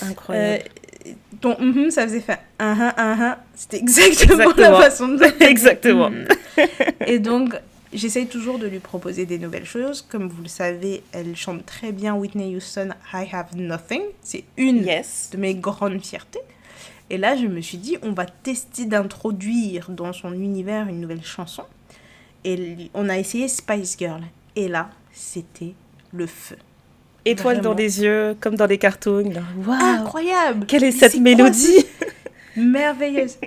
Incroyable. Ton ça faisait faire c'était exactement la façon de faire. Exactement. Et donc j'essaye toujours de lui proposer des nouvelles choses. Comme vous le savez, elle chante très bien Whitney Houston, I Have Nothing. C'est une de mes grandes fiertés. Et là je me suis dit on va tester d'introduire dans son univers une nouvelle chanson. Et on a essayé Spice Girl. Et là c'était le feu. Étoiles dans les yeux, comme dans les cartoons. Wow. Incroyable. Quelle est cette mélodie merveilleuse.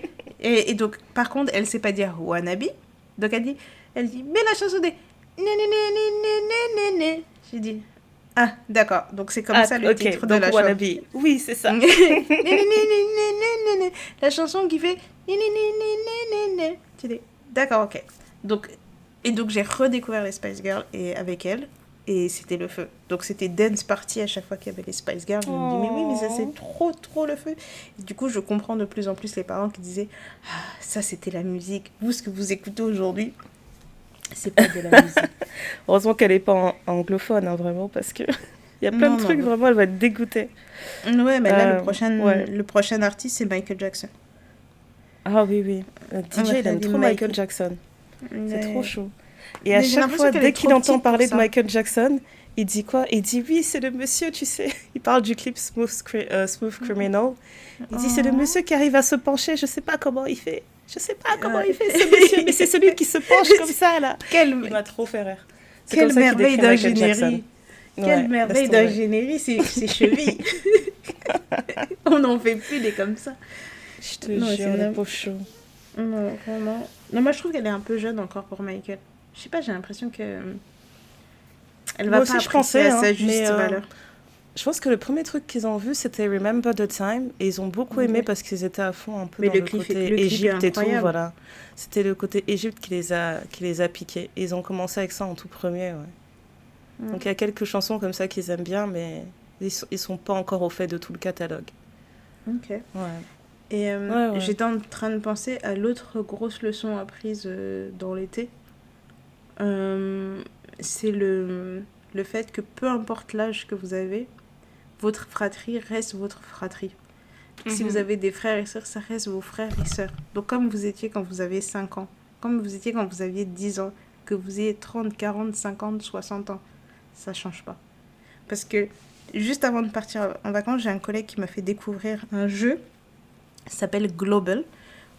Et donc, par contre, elle ne sait pas dire wannabe. Donc, elle dit, mais la chanson des... J'ai dit, ah, d'accord. Donc, c'est comme ça le titre de la wannabe. chanson. Oui, c'est ça. La chanson qui fait... J'ai dit, d'accord, ok. Donc j'ai redécouvert les Spice Girls avec elle. et c'était le feu. Donc c'était dance party à chaque fois qu'il y avait les Spice Girls. Je me dis, mais oui, mais ça c'est trop le feu. Et du coup, je comprends de plus en plus les parents qui disaient, ah, ça c'était la musique. Vous, ce que vous écoutez aujourd'hui, c'est pas de la musique. Heureusement qu'elle n'est pas anglophone, hein, vraiment, parce que il y a plein de trucs, vraiment, elle va être dégoûtée. Ouais, mais là, le prochain artiste, c'est Michael Jackson. Ah oui. DJ, il aime trop Michael Jackson. C'est trop chaud. Et à chaque fois, dès qu'il entend parler de Michael Jackson, il dit quoi? Il dit oui, c'est le monsieur, tu sais. Il parle du clip Smooth Criminal. Il dit c'est le monsieur qui arrive à se pencher, je sais pas comment il fait. Je sais pas comment il fait ce monsieur, mais c'est celui qui se penche comme ça là. Il m'a trop fait rire. Quelle merveille d'ingénierie. Quelle merveille d'ingénierie, c'est chevilles. On n'en fait plus des comme ça. Je te jure, le pauvre chaud. Non, vraiment. Non, moi je trouve qu'elle est un peu jeune encore pour Michael. Je sais pas, j'ai l'impression que elle va pas apprécier à sa juste valeur. Je pense que le premier truc qu'ils ont vu, c'était Remember the Time, et ils ont beaucoup aimé parce qu'ils étaient à fond un peu dans le côté Égypte et tout, voilà. C'était le côté Égypte qui les a piqués. Et ils ont commencé avec ça en tout premier, ouais. Donc il y a quelques chansons comme ça qu'ils aiment bien, mais ils sont pas encore au fait de tout le catalogue. Ok. Ouais. Et j'étais en train de penser à l'autre grosse leçon apprise dans l'été. C'est le fait que peu importe l'âge que vous avez, votre fratrie reste votre fratrie. Si vous avez des frères et sœurs, ça reste vos frères et sœurs. Donc comme vous étiez quand vous aviez 5 ans, comme vous étiez quand vous aviez 10 ans, que vous ayez 30, 40, 50, 60 ans, ça change pas. Parce que juste avant de partir en vacances, j'ai un collègue qui m'a fait découvrir un jeu. Ça s'appelle Global,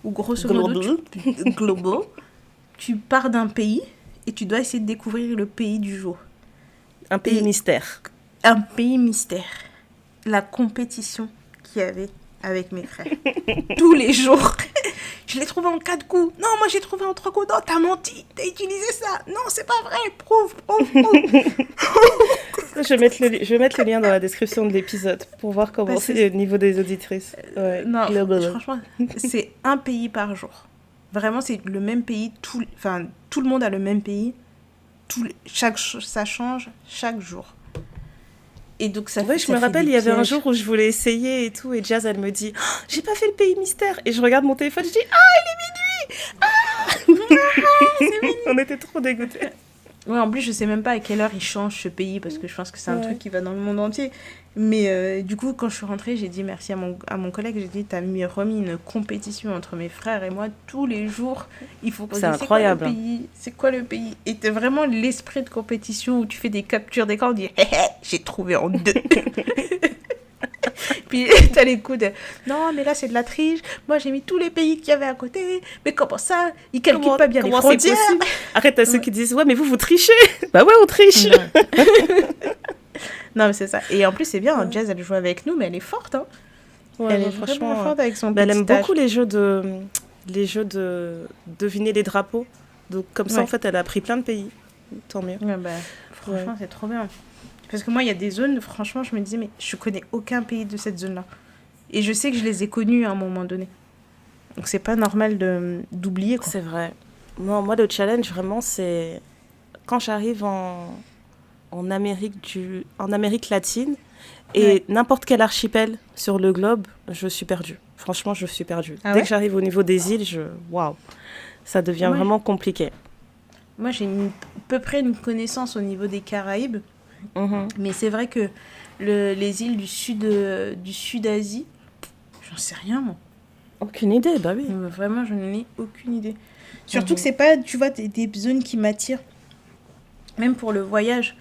où grosso modo, tu pars d'un pays et tu dois essayer de découvrir le pays du jour. Un pays mystère. Un pays mystère. La compétition qu'il y avait avec mes frères. Tous les jours. Je l'ai trouvé en 4 coups. Non, moi j'ai trouvé en 3 coups. Non, t'as menti. T'as utilisé ça. Non, c'est pas vrai. Prouve. Je vais mettre le lien dans la description de l'épisode pour voir comment c'est au niveau des auditrices. Ouais. Non, franchement, c'est un pays par jour. Vraiment, c'est le même pays. Tout le monde a le même pays. Ça change chaque jour. Et donc ça je me rappelle, il y avait un jour où je voulais essayer et tout, et Jazz, elle me dit j'ai pas fait le pays mystère. Et je regarde mon téléphone, je dis il est minuit. C'est minuit. On était trop dégoûtés. Ouais, en plus, je sais même pas à quelle heure ils changent ce pays, parce que je pense que c'est un truc qui va dans le monde entier. Mais du coup, quand je suis rentrée, j'ai dit merci à mon collègue. J'ai dit, t'as remis une compétition entre mes frères et moi tous les jours. Il faut qu'on dise, incroyable. C'est quoi le pays? Et t'as vraiment l'esprit de compétition où tu fais des captures d'écran, on dit, j'ai trouvé en 2. Puis t'as les coups de non, mais là c'est de la triche. Moi j'ai mis tous les pays qu'il y avait à côté. Mais comment ça? Ils calculent pas bien les frontières. Arrête, à ceux qui disent ouais, mais vous trichez. Bah ouais, on triche. Non, mais c'est ça. Et en plus, c'est bien, Jazz elle joue avec nous, mais elle est forte. Hein. Ouais, elle est franchement forte avec son petit elle aime beaucoup les jeux de deviner les drapeaux. Donc comme ça, en fait, elle a appris plein de pays. Tant mieux. Ouais, franchement, c'est trop bien. Parce que moi, il y a des zones, franchement, je me disais, mais je connais aucun pays de cette zone-là. Et je sais que je les ai connus à un moment donné. Donc, c'est pas normal d'oublier, quoi. C'est vrai. Non, moi, le challenge, vraiment, c'est quand j'arrive en Amérique latine et n'importe quel archipel sur le globe, je suis perdue. Franchement, je suis perdue. Dès que j'arrive au niveau des îles, waouh, ça devient vraiment compliqué. Moi, j'ai à peu près une connaissance au niveau des Caraïbes. Mais c'est vrai que les îles du Sud-Asie, j'en sais rien, moi. Aucune idée, bah oui. Vraiment, je n'en ai aucune idée. Surtout que c'est pas, tu vois, des zones qui m'attirent. Même pour le voyage.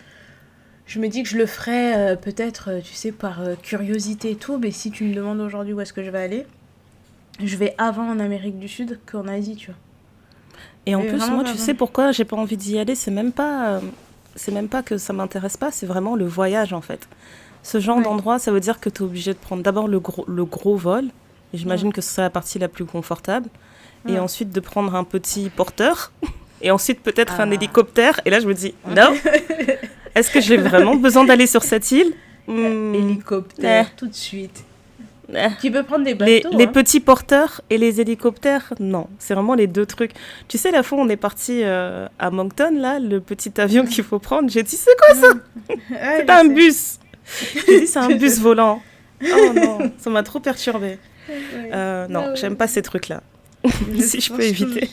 Je me dis que je le ferais peut-être, tu sais, par curiosité et tout. Mais si tu me demandes aujourd'hui où est-ce que je vais aller, je vais avant en Amérique du Sud qu'en Asie, tu vois. Et en plus, moi, tu sais pourquoi j'ai pas envie d'y aller, c'est même pas que ça m'intéresse pas, c'est vraiment le voyage, en fait. Ce genre d'endroit, ça veut dire que tu es obligé de prendre d'abord le gros vol, et j'imagine que ce serait la partie la plus confortable, et ensuite de prendre un petit porteur, et ensuite peut-être un hélicoptère, et là je me dis, non, est-ce que j'ai vraiment besoin d'aller sur cette île? Hélicoptère, tout de suite. Tu peux prendre des Les bateaux. Hein. petits porteurs et les hélicoptères, non. C'est vraiment les deux trucs. Tu sais, la fois, on est parti à Moncton, là, le petit avion qu'il faut prendre. J'ai dit, c'est quoi ça? Ouais, C'est un bus. J'ai dit, c'est un bus volant. Oh non, ça m'a trop perturbée. Non, j'aime pas ces trucs-là. Si je peux éviter.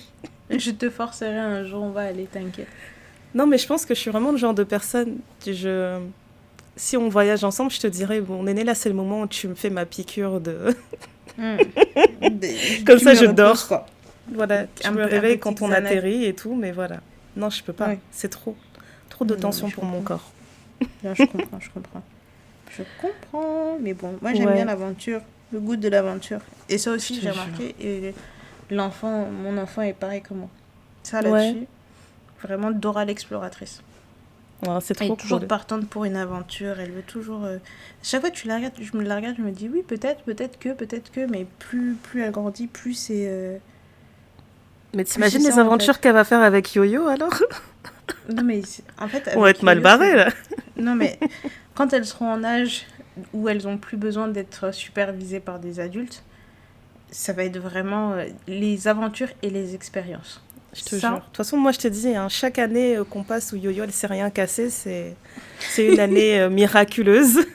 Je te forcerai un jour, on va aller, t'inquiète. Non, mais je pense que je suis vraiment le genre de personne. Si on voyage ensemble, je te dirais, bon, Néné, là, c'est le moment où tu me fais ma piqûre de... Comme ça, je dors. Quoi. Voilà, je me réveille quand on atterrit et tout, mais voilà. Non, je peux pas. Ouais. C'est trop. Trop de tension pour mon corps. Non, je comprends. Je comprends. Mais bon, moi, j'aime bien l'aventure, le goût de l'aventure. Et ça aussi, j'ai remarqué. Et mon enfant est pareil que moi. Ça, là-dessus, vraiment Dora l'exploratrice. Ouais, c'est trop elle est toujours cool. partante pour une aventure, elle veut toujours... Chaque fois que tu la regardes, je me dis oui, peut-être que, mais plus elle grandit, plus c'est... Mais t'imagines les aventures qu'elle va faire avec Yo-Yo, alors? Non, mais en fait... On va être mal barrés, là. Non, mais quand elles seront en âge où elles n'ont plus besoin d'être supervisées par des adultes, ça va être vraiment les aventures et les expériences. Je te jure. De toute façon, moi, je te dis, hein, chaque année qu'on passe où Yo-Yo, elle ne s'est rien cassé, c'est une année miraculeuse.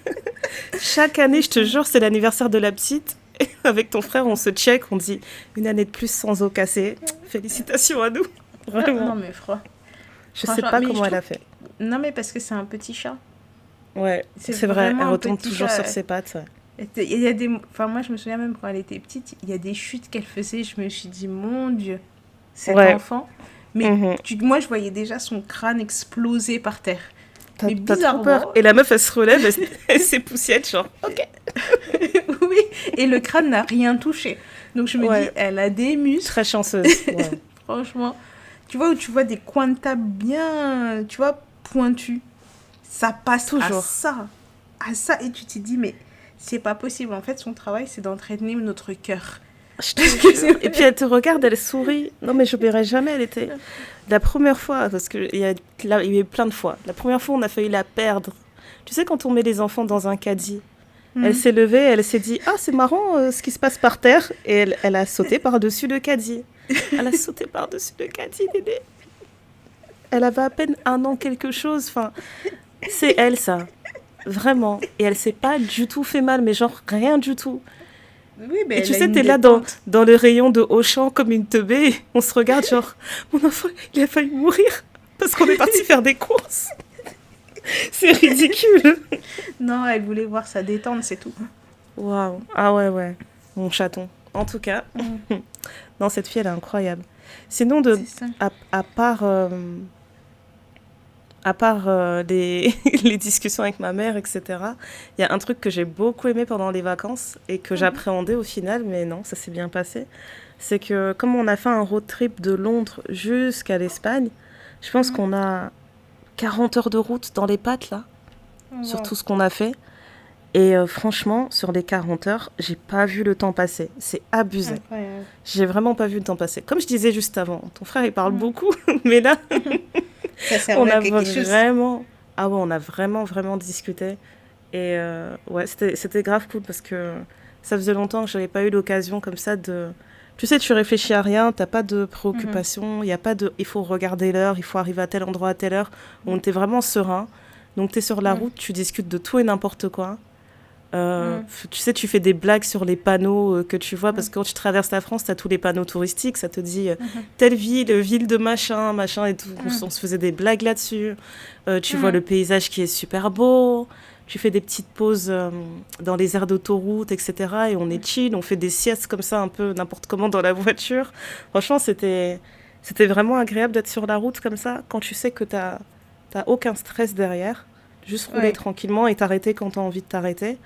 Chaque année, je te jure, c'est l'anniversaire de la petite. Et avec ton frère, on se check, on dit une année de plus sans os cassé. Félicitations à nous. Vraiment. Non, mais je ne sais pas comment elle a fait. Non, mais parce que c'est un petit chat. Ouais, c'est vrai. Elle retombe toujours sur ses pattes. Ouais. Il y a des... Enfin, moi, je me souviens même quand elle était petite, il y a des chutes qu'elle faisait. Je me suis dit, mon Dieu. Cet enfant, mais moi je voyais déjà son crâne exploser par terre. T'as trop peur. Et la meuf elle se relève, elle s'époussiette genre ok. Oui, et le crâne n'a rien touché. Donc je me dis, elle a des muscles. Très chanceuse. Ouais. Franchement, tu vois où tu vois des coins de table bien, tu vois, pointus. Ça passe toujours à ça, et tu te dis mais c'est pas possible. En fait, son travail c'est d'entraîner notre cœur. Et puis elle te regarde, elle sourit. Non mais j'oublierai jamais, elle était... La première fois, parce qu'il y a eu plein de fois, la première fois on a failli la perdre. Tu sais quand on met les enfants dans un caddie, elle s'est levée, elle s'est dit « Ah c'est marrant ce qui se passe par terre » et elle a sauté par-dessus le caddie. Elle a sauté par-dessus le caddie, Dédé. Elle avait à peine 1 an quelque chose, enfin, c'est elle ça, vraiment. Et elle s'est pas du tout fait mal, mais genre rien du tout. Oui, mais et tu sais, t'es là dans le rayon de Auchan comme une teubée, on se regarde genre, mon enfant, il a failli mourir parce qu'on est parti faire des courses. C'est ridicule. Non, elle voulait voir sa détente, c'est tout. Waouh. Ah ouais, mon chaton. En tout cas, non, cette fille, elle est incroyable. Sinon, à part les discussions avec ma mère, etc., il y a un truc que j'ai beaucoup aimé pendant les vacances et que j'appréhendais au final, mais non, ça s'est bien passé. C'est que comme on a fait un road trip de Londres jusqu'à l'Espagne, je pense qu'on a 40 heures de route dans les pattes, là, sur tout ce qu'on a fait. Et franchement, sur les 40 heures, j'ai pas vu le temps passer. C'est abusé. Incroyable. J'ai vraiment pas vu le temps passer. Comme je disais juste avant, ton frère, il parle beaucoup, mais là... on a vraiment on a vraiment discuté et ouais c'était grave cool parce que ça faisait longtemps que j'avais pas eu l'occasion comme ça de, tu sais, tu réfléchis à rien, t'as pas de préoccupation, y a pas de il faut regarder l'heure, il faut arriver à tel endroit à telle heure. On était vraiment serein, donc t'es sur la route, tu discutes de tout et n'importe quoi. Tu sais, tu fais des blagues sur les panneaux que tu vois, parce que quand tu traverses la France, tu as tous les panneaux touristiques, ça te dit telle ville de machin, et tout. On se faisait des blagues là-dessus. Tu vois le paysage qui est super beau. Tu fais des petites pauses dans les aires d'autoroute, etc. Et on est chill, on fait des siestes comme ça, un peu n'importe comment dans la voiture. Franchement, c'était vraiment agréable d'être sur la route comme ça, quand tu sais que t'as aucun stress derrière. Juste rouler tranquillement et t'arrêter quand tu as envie de t'arrêter.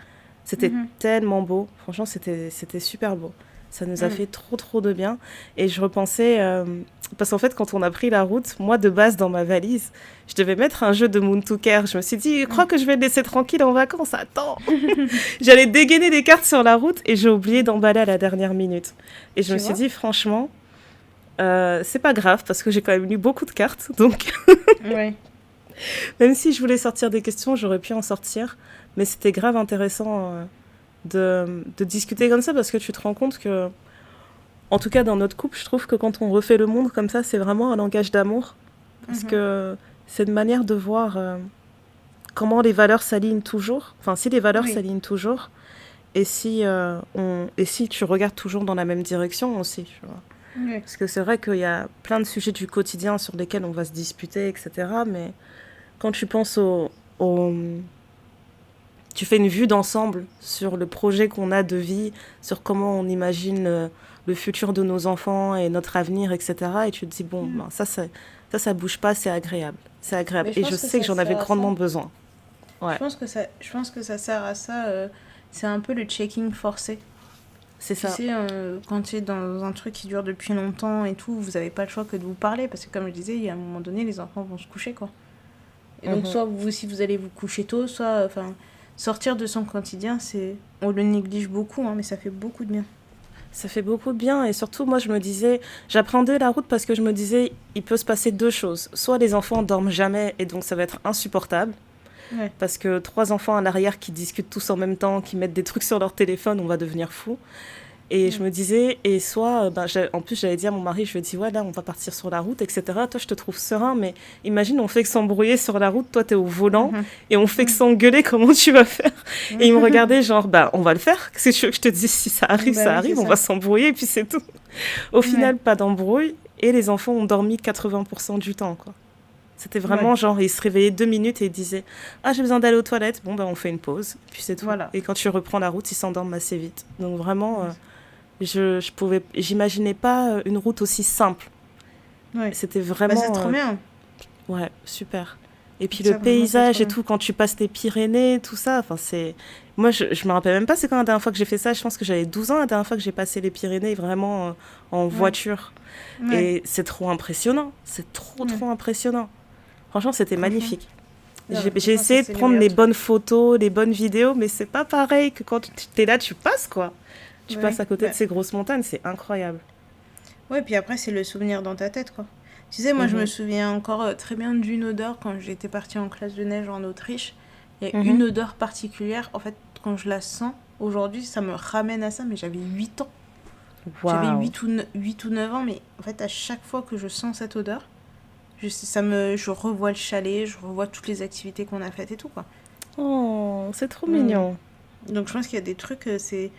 C'était tellement beau. Franchement, c'était super beau. Ça nous a fait trop de bien. Et je repensais... parce qu'en fait, quand on a pris la route, moi, de base, dans ma valise, je devais mettre un jeu de Moontucker. Je me suis dit, je crois que je vais le laisser tranquille en vacances. Attends. J'allais dégainer des cartes sur la route et j'ai oublié d'emballer à la dernière minute. Et je me suis dit, franchement, c'est pas grave parce que j'ai quand même lu beaucoup de cartes. Donc... Même si je voulais sortir des questions, j'aurais pu en sortir. Mais c'était grave intéressant de discuter comme ça, parce que tu te rends compte que, en tout cas dans notre couple, je trouve que quand on refait le monde comme ça, c'est vraiment un langage d'amour. Parce que c'est une manière de voir comment les valeurs s'alignent toujours. Enfin, si les valeurs s'alignent toujours, et si tu regardes toujours dans la même direction aussi, tu vois. Oui. Parce que c'est vrai qu'il y a plein de sujets du quotidien sur lesquels on va se disputer, etc. Mais quand tu penses tu fais une vue d'ensemble sur le projet qu'on a de vie, sur comment on imagine le futur de nos enfants et notre avenir, etc. Et tu te dis, bon, ben, ça bouge pas, c'est agréable. C'est agréable. Et je sais que j'en avais grandement besoin. Ouais. Je pense que ça sert à ça. C'est un peu le checking forcé. C'est ça. Tu sais, quand tu es dans un truc qui dure depuis longtemps et tout, vous n'avez pas le choix que de vous parler. Parce que comme je disais, il y a un moment donné, les enfants vont se coucher, quoi. Et donc, soit vous, si vous allez vous coucher tôt, soit... sortir de son quotidien, on le néglige beaucoup, hein, mais ça fait beaucoup de bien. Ça fait beaucoup de bien. Et surtout, moi, je me disais... J'appréhendais la route parce que je me disais, il peut se passer deux choses. Soit les enfants dorment jamais et donc ça va être insupportable. Ouais. Parce que 3 enfants en arrière qui discutent tous en même temps, qui mettent des trucs sur leur téléphone, on va devenir fou. Et je me disais, et soit, en plus j'avais dit à mon mari, je lui ai dit, ouais, là on va partir sur la route, etc. Toi je te trouve serein, mais imagine on fait que s'embrouiller sur la route, toi t'es au volant, et on fait que s'engueuler, comment tu vas faire? Et il me regardait genre, on va le faire, qu'est-ce que tu veux que je te dise? Si ça arrive, ça arrive, on va s'embrouiller, et puis c'est tout. Au final, pas d'embrouille, et les enfants ont dormi 80% du temps, quoi. C'était vraiment genre, ils se réveillaient 2 minutes et ils disaient « Ah, j'ai besoin d'aller aux toilettes. » Bon, on fait une pause. Puis c'est tout. Voilà. Et quand tu reprends la route, ils s'endorment assez vite. Donc vraiment, j'imaginais pas une route aussi simple. Ouais. C'était vraiment... c'est trop bien. Ouais, super. Et puis le paysage et tout, quand tu passes les Pyrénées, tout ça, c'est... Moi, je me rappelle même pas c'est quand la dernière fois que j'ai fait ça. Je pense que j'avais 12 ans la dernière fois que j'ai passé les Pyrénées vraiment en voiture. Et c'est trop impressionnant. C'est trop impressionnant. Franchement, c'était magnifique. J'ai essayé de prendre les bonnes photos, les bonnes vidéos, mais c'est pas pareil que quand tu es là, tu passes, quoi. Tu passes à côté de ces grosses montagnes, c'est incroyable. Ouais, puis après, c'est le souvenir dans ta tête, quoi. Tu sais, moi, je me souviens encore très bien d'une odeur quand j'étais partie en classe de neige en Autriche. Il y a une odeur particulière. En fait, quand je la sens, aujourd'hui, ça me ramène à ça, mais j'avais 8 ans. Wow. J'avais 8 ou 9 ans, mais en fait, à chaque fois que je sens cette odeur, je revois le chalet, je revois toutes les activités qu'on a faites et tout, quoi. Oh, c'est trop mignon. Donc, je pense qu'il y a des trucs, c'est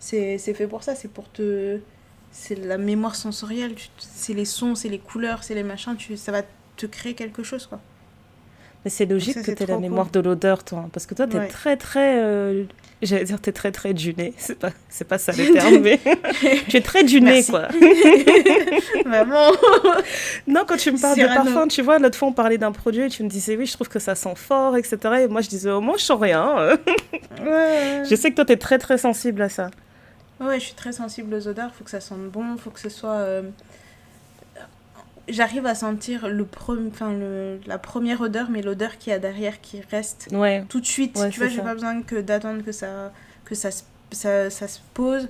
fait pour ça, c'est la mémoire sensorielle, c'est les sons, c'est les couleurs, c'est les machins, ça va te créer quelque chose, quoi. Mais c'est logique que tu aies la mémoire de l'odeur, toi. Parce que toi, tu es très, très... j'allais dire, tu es très, très du nez. C'est pas ça le terme, mais... tu es très du nez, quoi. Vraiment. Non, quand tu me parles de parfum, tu vois, l'autre fois, on parlait d'un produit et tu me disais, oui, je trouve que ça sent fort, etc. Et moi, je disais, moi, je sens rien. Je sais que toi, tu es très, très sensible à ça. Ouais, je suis très sensible aux odeurs. Il faut que ça sente bon, il faut que ce soit... J'arrive à sentir la première odeur, mais l'odeur qu'il y a derrière qui reste tout de suite. Tu vois, j'ai pas besoin d'attendre que ça se pose.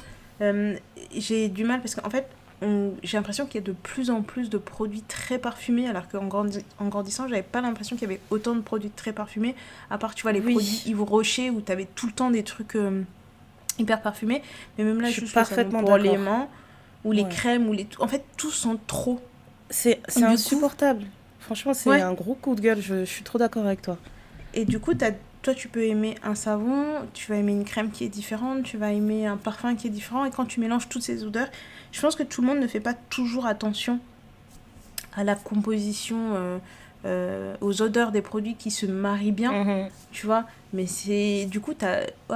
J'ai du mal parce qu'en fait, j'ai l'impression qu'il y a de plus en plus de produits très parfumés, alors qu'en grandissant, j'avais pas l'impression qu'il y avait autant de produits très parfumés, à part, tu vois, les produits Yves Rocher où t'avais tout le temps des trucs hyper parfumés. Mais même là, je suis parfaitement pour l'aimant, ou les crèmes, ou en fait, tout sent trop. C'est insupportable. Franchement, c'est un gros coup de gueule. Je suis trop d'accord avec toi. Et du coup, toi, tu peux aimer un savon, tu vas aimer une crème qui est différente, tu vas aimer un parfum qui est différent. Et quand tu mélanges toutes ces odeurs, je pense que tout le monde ne fait pas toujours attention à la composition, aux odeurs des produits qui se marient bien, tu vois. Mais du coup,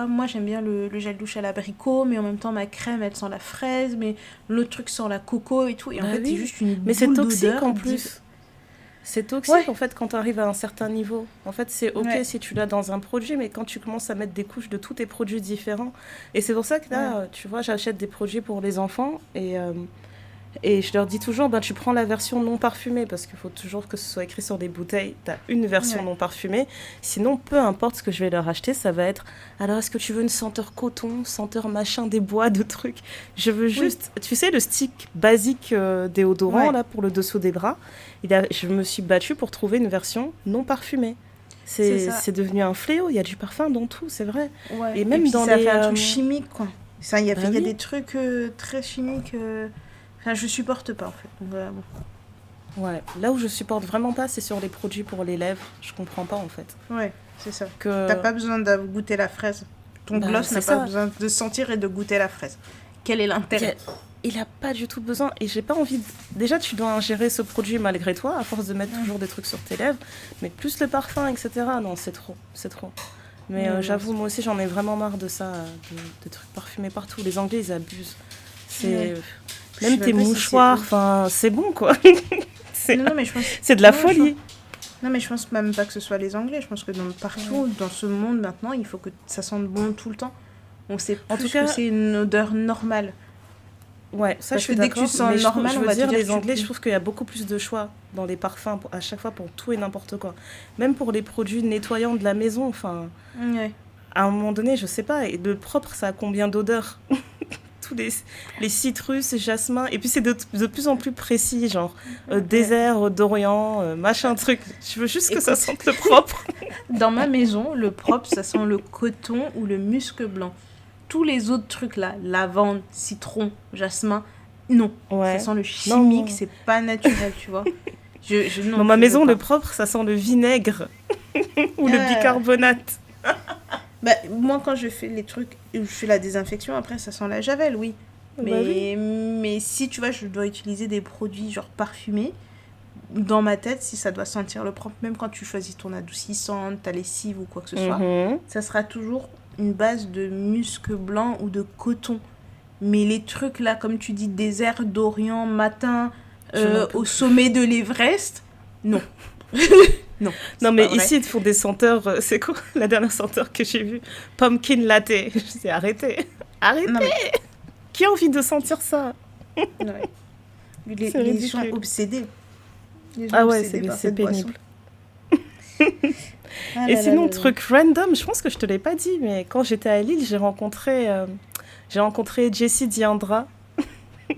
moi, j'aime bien le gel douche à l'abricot, mais en même temps, ma crème, elle sent la fraise, mais l'autre truc sent la coco et tout. Et en fait, c'est juste une boule d'odeur. Mais c'est toxique en plus. C'est toxique, en fait, quand tu arrives à un certain niveau. En fait, c'est OK si tu l'as dans un produit, mais quand tu commences à mettre des couches de tous tes produits différents. Et c'est pour ça que là, tu vois, j'achète des produits pour les enfants et je leur dis toujours, tu prends la version non parfumée, parce qu'il faut toujours que ce soit écrit sur des bouteilles, tu as une version non parfumée. Sinon, peu importe ce que je vais leur acheter, ça va être, alors est-ce que tu veux une senteur coton, senteur machin, des bois, de trucs? Je veux juste, tu sais, le stick basique déodorant, là, pour le dessous des bras. Je me suis battue pour trouver une version non parfumée. C'est devenu un fléau. Il y a du parfum dans tout, c'est vrai. Ouais. Et même puis dans ça les... fait un truc chimique, quoi. Ça, il y a oui. des trucs très chimiques. Enfin, je supporte pas, en fait. Donc, bon. Ouais, là où je supporte vraiment pas, c'est sur les produits pour les lèvres. Je comprends pas, en fait. Ouais, c'est ça. Que... T'as pas besoin de goûter la fraise. Ton gloss n'a pas besoin de sentir et de goûter la fraise. Quel est l'intérêt? Il a pas du tout besoin. Et j'ai pas envie... Déjà, tu dois ingérer ce produit malgré toi, à force de mettre toujours des trucs sur tes lèvres. Mais plus le parfum, etc. Non, c'est trop. C'est trop. Mais j'avoue, moi aussi, j'en ai vraiment marre de ça, de trucs parfumés partout. Les Anglais, ils abusent. C'est... Même tes mouchoirs, enfin, c'est bon, quoi. Non, mais je pense... C'est de la folie. Non, mais je pense même pas que ce soit les Anglais. Je pense que partout, dans ce monde maintenant, il faut que ça sente bon tout le temps. On sait plus en tout cas, que c'est une odeur normale. Ouais, ça je suis d'accord. Dès que tu sens normal, je veux dire, les Anglais, je trouve qu'il y a beaucoup plus de choix dans les parfums à chaque fois pour tout et n'importe quoi. Même pour les produits nettoyants de la maison, enfin... Ouais. À un moment donné, je sais pas, et le propre, ça a combien d'odeurs? Tous les citrus, jasmin, et puis c'est de plus en plus précis, genre désert d'Orient, machin truc. Je veux juste que ça sente le propre. Dans ma maison, le propre, ça sent le coton ou le musc blanc. Tous les autres trucs là, lavande, citron, jasmin, non. Ça sent le chimique, c'est pas naturel, tu vois. Dans ma maison, le propre, ça sent le vinaigre ou le bicarbonate. Bah, moi, quand je fais les trucs, je fais la désinfection, après, ça sent la javel, oui. Mais si, tu vois, je dois utiliser des produits genre parfumés, dans ma tête, si ça doit sentir le propre, même quand tu choisis ton adoucissant, ta lessive ou quoi que ce soit, ça sera toujours une base de musc blanc ou de coton. Mais les trucs là, comme tu dis, désert d'Orient, matin, au sommet de l'Everest, non. Non, mais ici, ils font des senteurs. C'est quoi la dernière senteur que j'ai vue? Pumpkin latte. Je dis, arrêtez. Non, mais... Qui a envie de sentir ça? Les gens obsédés. C'est pénible. Et sinon, truc random, je pense que je te l'ai pas dit, mais quand j'étais à Lille, j'ai rencontré Jessie Diandra.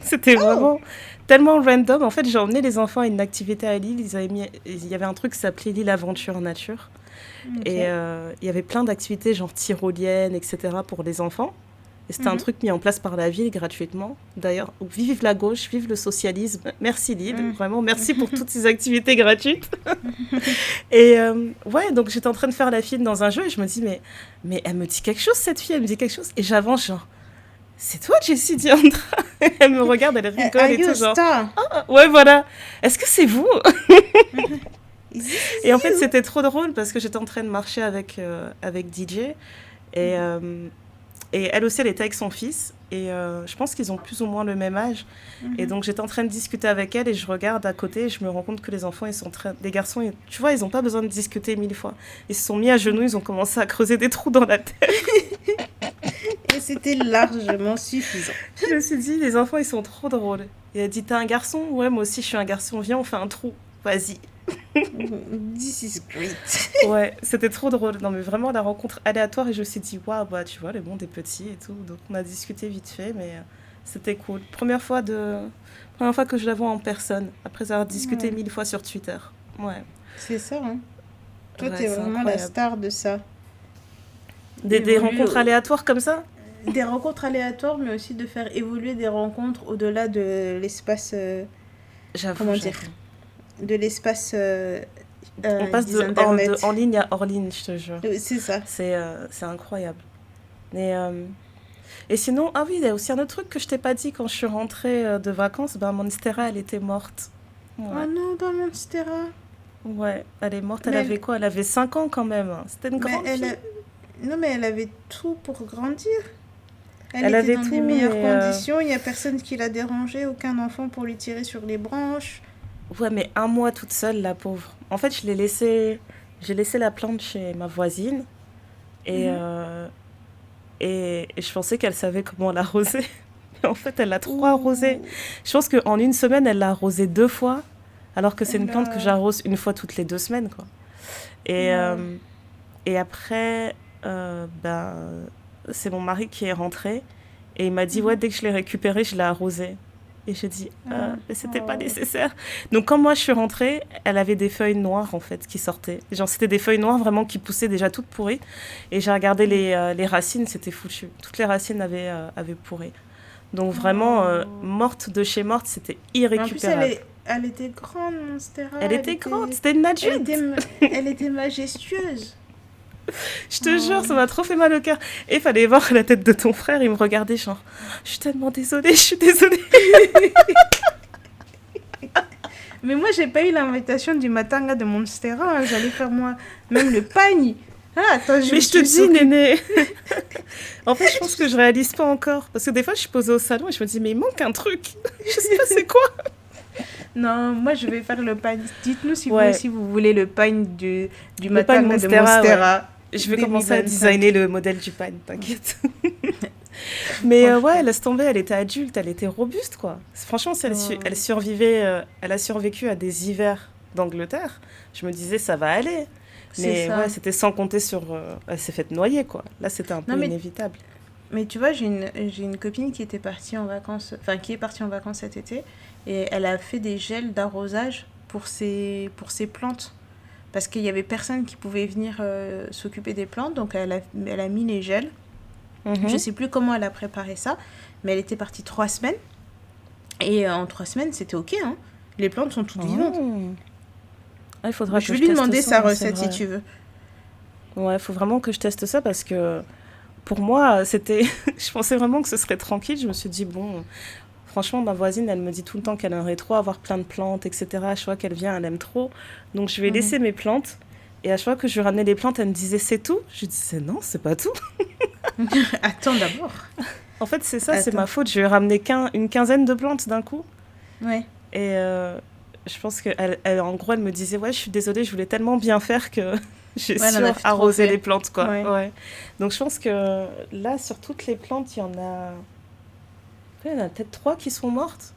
C'était vraiment tellement random. En fait, j'ai emmené les enfants à une activité à Lille. Il y avait un truc qui s'appelait Lille Aventure Nature. Okay. Et il y avait plein d'activités, genre tyroliennes, etc. pour les enfants. Et c'était un truc mis en place par la ville gratuitement. D'ailleurs, vive la gauche, vive le socialisme. Merci Lille, vraiment merci pour toutes ces activités gratuites. Et ouais, donc j'étais en train de faire la file dans un jeu et je me dis, mais elle me dit quelque chose, cette fille, elle me dit quelque chose. Et j'avance genre, c'est toi Jessie Diandra? Elle me regarde, elle rigole et tout genre, ah, ouais voilà, est-ce que c'est vous? Et en fait, c'était trop drôle parce que j'étais en train de marcher avec DJ et elle aussi, elle était avec son fils. Et je pense qu'ils ont plus ou moins le même âge. Et donc, j'étais en train de discuter avec elle et je regarde à côté et je me rends compte que les enfants, les garçons, tu vois, ils n'ont pas besoin de discuter 1000 fois. Ils se sont mis à genoux, ils ont commencé à creuser des trous dans la terre. Et c'était largement suffisant. Je me suis dit, les enfants, ils sont trop drôles. Et elle a dit, t'es un garçon? Ouais, moi aussi, je suis un garçon. Viens, on fait un trou. Vas-y. This is great. Ouais, c'était trop drôle. Non, mais vraiment, la rencontre aléatoire. Et je me suis dit, waouh, bah, tu vois, le monde est petit et tout. Donc, on a discuté vite fait, mais c'était cool. Première fois que je la vois en personne, après avoir discuté 1000 fois sur Twitter. Ouais. C'est ça, hein. Toi, t'es vraiment incroyable. La star de ça. Des rencontres aléatoires comme ça? Des rencontres aléatoires, mais aussi de faire évoluer des rencontres au-delà de l'espace... comment dire de l'espace on passe en ligne à hors ligne, je te jure. C'est ça. C'est incroyable. Et sinon, ah oui, il y a aussi un autre truc que je t'ai pas dit quand je suis rentrée de vacances. Ben, Monstera, elle était morte. Ouais. Oh non, pas Monstera. Ouais, elle est morte. Elle avait quoi? Elle avait 5 ans quand même. C'était une grande fille. Non, mais elle avait tout pour grandir. Elle était dans des meilleures conditions. Il n'y a personne qui l'a dérangée. Aucun enfant pour lui tirer sur les branches. Ouais, mais 1 mois toute seule, la pauvre. En fait, j'ai laissé la plante chez ma voisine et je pensais qu'elle savait comment l'arroser. Mais en fait, elle l'a trop arrosée. Je pense qu'en 1 semaine, elle l'a arrosée 2 fois, alors que c'est une plante que j'arrose 1 fois toutes les 2 semaines, quoi. Et après, c'est mon mari qui est rentré et il m'a dit, ouais, dès que je l'ai récupérée, je l'ai arrosée. Et je dis, mais c'était pas nécessaire. Donc, quand moi, je suis rentrée, elle avait des feuilles noires, en fait, qui sortaient. Genre, c'était des feuilles noires, vraiment, qui poussaient déjà toutes pourries. Et j'ai regardé les racines, c'était foutu. Toutes les racines avaient pourri. Donc, vraiment, morte de chez morte, c'était irrécupérable. En plus, elle était grande, Monstera. Elle était grande, c'était une adulte. Elle était majestueuse. Je te jure, ça m'a trop fait mal au cœur. Et il fallait voir la tête de ton frère, il me regardait genre, je suis tellement désolée, je suis désolée. Mais moi, j'ai pas eu l'invitation du matanga de Monstera. J'allais faire moi même le pagne. Attends, mais je te dis, Néné. En fait, je pense que je réalise pas encore. Parce que des fois, je suis posée au salon et je me dis, mais il manque un truc. Je sais pas c'est quoi. Non, moi, je vais faire le pagne. Dites-nous si vous aussi vous voulez le pagne du matanga de Monstera. Monstera. Ouais. Je vais commencer à designer le modèle du pagne, t'inquiète. Mais ouais, laisse tomber, elle était adulte, elle était robuste, quoi. Franchement, si elle survivait, elle a survécu à des hivers d'Angleterre, je me disais, ça va aller. Mais ouais, c'était sans compter sur... elle s'est faite noyer, quoi. Là, c'était un peu inévitable. Mais tu vois, j'ai une copine qui était partie en vacances... Enfin, qui est partie en vacances cet été. Et elle a fait des gels d'arrosage pour ses plantes. Parce qu'il y avait personne qui pouvait venir s'occuper des plantes. Donc, elle a mis les gels. Je ne sais plus comment elle a préparé ça. Mais elle était partie 3 semaines. Et en 3 semaines, c'était OK. Hein. Les plantes sont toutes vivantes. Ah, il faudra je vais lui demander sa recette si tu veux. Ouais, il faut vraiment que je teste ça parce que pour moi, c'était... je pensais vraiment que ce serait tranquille. Je me suis dit, bon... Franchement, ma voisine, elle me dit tout le temps qu'elle aimerait trop avoir plein de plantes, etc. À chaque fois qu'elle vient, elle aime trop. Donc, je vais laisser mes plantes. Et à chaque fois que je lui ramenais les plantes, elle me disait, c'est tout. Je lui disais, non, c'est pas tout. Attends d'abord. En fait, c'est ça, c'est ma faute. Je lui ai ramené une quinzaine de plantes d'un coup. Ouais. Et je pense en gros, elle me disait, ouais, je suis désolée, je voulais tellement bien faire que j'ai arrosé les plantes, quoi. Ouais. Donc, je pense que là, sur toutes les plantes, il y en a peut-être 3 qui sont mortes.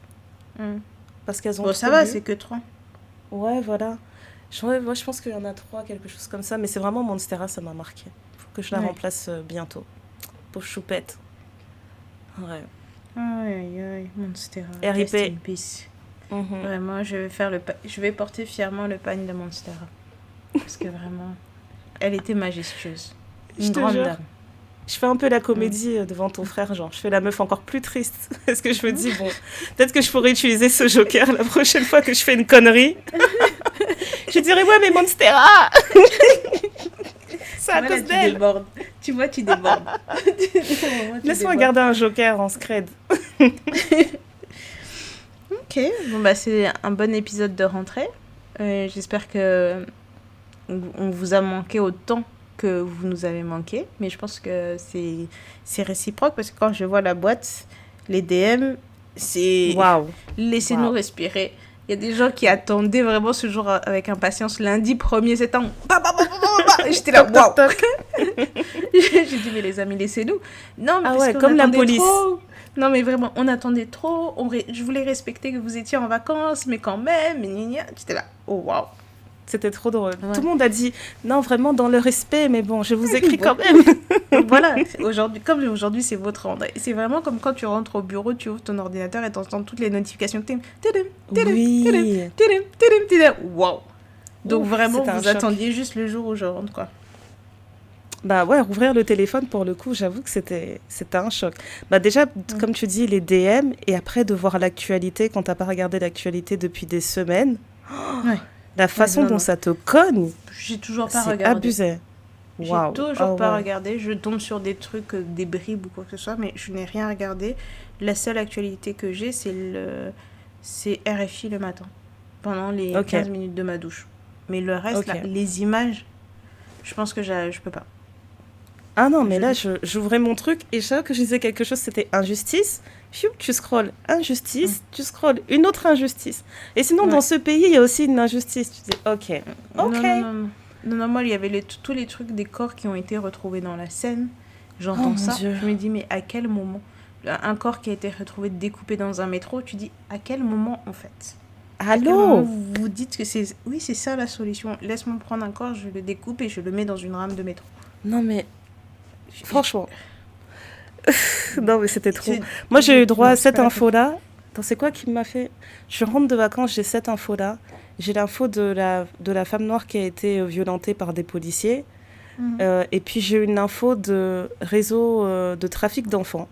Parce qu'elles ont bon, ça va, c'est que 3. Ouais, voilà. Moi, je pense qu'il y en a 3, quelque chose comme ça. Mais c'est vraiment Monstera, ça m'a marqué. Il faut que je la remplace bientôt. Pauvre choupette. Ouais. Aïe, Monstera. R.I.P. Vraiment, je vais porter fièrement le pagne de Monstera. Parce que vraiment, elle était majestueuse. Une grande dame. Je fais un peu la comédie devant ton frère, genre, je fais la meuf encore plus triste. Parce que je me dis, bon, peut-être que je pourrais utiliser ce joker la prochaine fois que je fais une connerie. Je dirais, ouais, mais Monstera c'est à cause d'elle. Tu vois, tu débordes. Laisse-moi garder un joker en scred. Ok, bon, bah, c'est un bon épisode de rentrée. J'espère que on vous a manqué autant que vous nous avez manqué, mais je pense que c'est réciproque parce que quand je vois la boîte, les DM, c'est laissez-nous respirer. Il y a des gens qui attendaient vraiment ce jour avec impatience. Lundi 1er septembre, j'étais là, waouh. J'ai dit, mais les amis, laissez-nous. Non, mais parce comme la police. Trop. Non, mais vraiment, on attendait trop. Je voulais respecter que vous étiez en vacances, mais quand même, j'étais là, oh waouh. C'était trop drôle. Ouais. Tout le monde a dit, non, vraiment dans le respect, mais bon, je vous écris quand même. Voilà, aujourd'hui, c'est votre rentrée. C'est vraiment comme quand tu rentres au bureau, tu ouvres ton ordinateur et tu entends toutes les notifications. Oui. Wow. Donc vraiment, vous attendiez juste le jour où je rentre, quoi. Bah ouais, rouvrir le téléphone, pour le coup, j'avoue que c'était un choc. Bah déjà, comme tu dis, les DM, et après de voir l'actualité, quand t'as pas regardé l'actualité depuis des semaines. Ouais. La façon dont ça te cogne, j'ai toujours pas regardé. C'est abusé. J'ai toujours pas regardé. Je tombe sur des trucs, des bribes ou quoi que ce soit, mais je n'ai rien regardé. La seule actualité que j'ai, c'est RFI le matin, pendant les 15 minutes de ma douche. Mais le reste, là, les images, je pense que je peux pas. Ah non, mais là, j'ouvrais mon truc et chaque fois que je disais quelque chose, c'était injustice. Tu scrolles injustice, tu scrolles une autre injustice. Et sinon, dans ce pays, il y a aussi une injustice. Tu dis, ok. Non, moi, il y avait tous les trucs des corps qui ont été retrouvés dans la Seine. J'entends ça. Je me dis, mais à quel moment un corps qui a été retrouvé découpé dans un métro, tu dis, à quel moment, en fait? Allô? Vous dites que c'est ça la solution. Laisse-moi prendre un corps, je le découpe et je le mets dans une rame de métro. Non, mais franchement. Non, mais c'était trop. Moi, j'ai eu droit à cette info-là Attends, c'est quoi qui m'a fait... Je rentre de vacances, j'ai cette info-là. J'ai l'info de la femme noire qui a été violentée par des policiers. Et puis j'ai une info de réseau de trafic d'enfants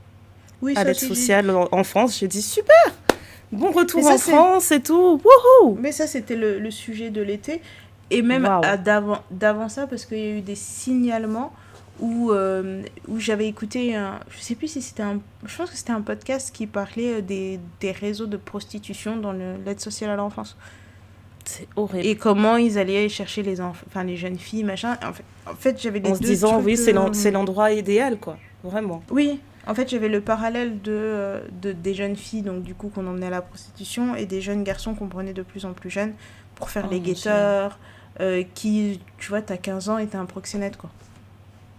à l'aide sociale en France. J'ai dit super, bon retour en France et tout. Wouhou. Mais ça, c'était le sujet de l'été. Et même d'avant ça, parce qu'il y a eu des signalements où j'avais écouté, je sais plus si c'était je pense que c'était un podcast qui parlait des réseaux de prostitution dans l'aide sociale à l'enfance. C'est horrible. Et comment ils allaient chercher les jeunes filles, machin. En fait j'avais les deux. En se disant, oui, c'est l'endroit idéal, quoi. Vraiment. Oui, en fait, j'avais le parallèle des jeunes filles, donc du coup, qu'on emmenait à la prostitution, et des jeunes garçons qu'on prenait de plus en plus jeunes pour faire les guetteurs, qui, tu vois, t'as 15 ans et t'es un proxénète, quoi.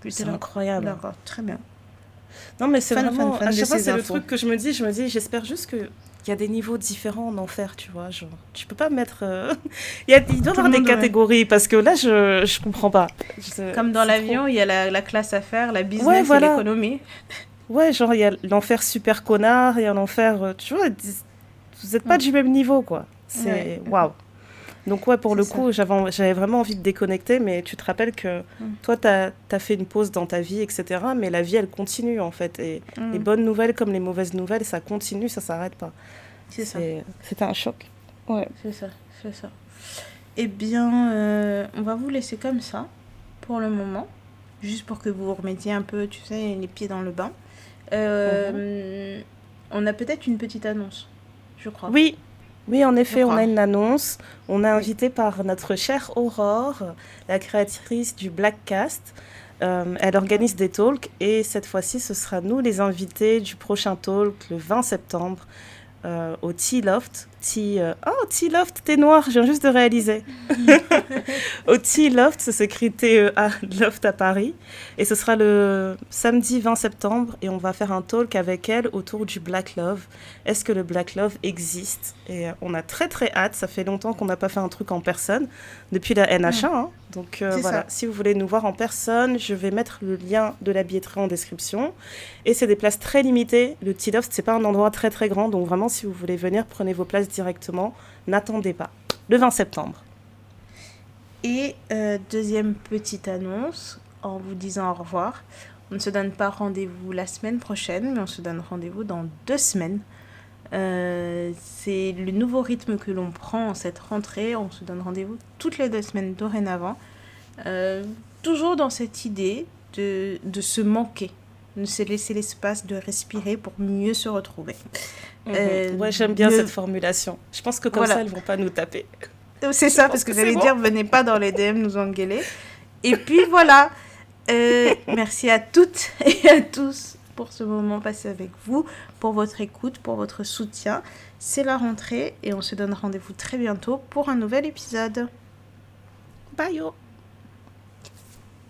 C'est incroyable. D'accord, très bien. Non, mais c'est vraiment... à chaque fois, c'est le truc que je me dis, j'espère juste que... Il y a des niveaux différents en enfer, tu vois. Genre, tu peux pas mettre... il doit y avoir des catégories, parce que là, je comprends pas. Comme dans l'avion, il y a la classe à faire, la business et l'économie. Ouais, genre, il y a l'enfer super connard, il y a l'enfer... tu vois, vous n'êtes pas du même niveau, quoi. C'est... Waouh. Donc, ouais, pour le coup, j'avais vraiment envie de déconnecter, mais tu te rappelles que toi, t'as fait une pause dans ta vie, etc., mais la vie, elle continue, en fait. Et les bonnes nouvelles comme les mauvaises nouvelles, ça continue, ça s'arrête pas. C'était un choc. Ouais. C'est ça. Eh bien, on va vous laisser comme ça, pour le moment, juste pour que vous vous remettiez un peu, tu sais, les pieds dans le bain. On a peut-être une petite annonce, je crois. Oui, en effet, on a une annonce. On a invité par notre chère Aurore, la créatrice du Blackcast. Elle organise des talks et cette fois-ci, ce sera nous les invités du prochain talk le 20 septembre au Tea Loft. Tea Loft, t'es noir, je viens juste de réaliser. Au Tea Loft, ça s'écrit T-E-A, Loft à Paris. Et ce sera le samedi 20 septembre et on va faire un talk avec elle autour du Black Love. Est-ce que le Black Love existe? Et on a très très hâte, ça fait longtemps qu'on n'a pas fait un truc en personne, depuis la NH1. Hein. Donc voilà, si vous voulez nous voir en personne, je vais mettre le lien de la billetterie en description. Et c'est des places très limitées. Le Tea Loft, c'est pas un endroit très très grand, donc vraiment si vous voulez venir, prenez vos places directement, n'attendez pas. Le 20 septembre. Et deuxième petite annonce, en vous disant au revoir, on ne se donne pas rendez-vous la semaine prochaine, mais on se donne rendez-vous dans 2 semaines. C'est le nouveau rythme que l'on prend en cette rentrée, on se donne rendez-vous toutes les 2 semaines dorénavant, toujours dans cette idée de se manquer, de se laisser l'espace de respirer pour mieux se retrouver. Ouais, j'aime bien cette formulation. Je pense que comme ça, elles ne vont pas nous taper. C'est ça, parce que j'allais dire, venez pas dans les DM nous engueuler. Et puis voilà, merci à toutes et à tous pour ce moment passé avec vous, pour votre écoute, pour votre soutien. C'est la rentrée et on se donne rendez-vous très bientôt pour un nouvel épisode. Bye yo.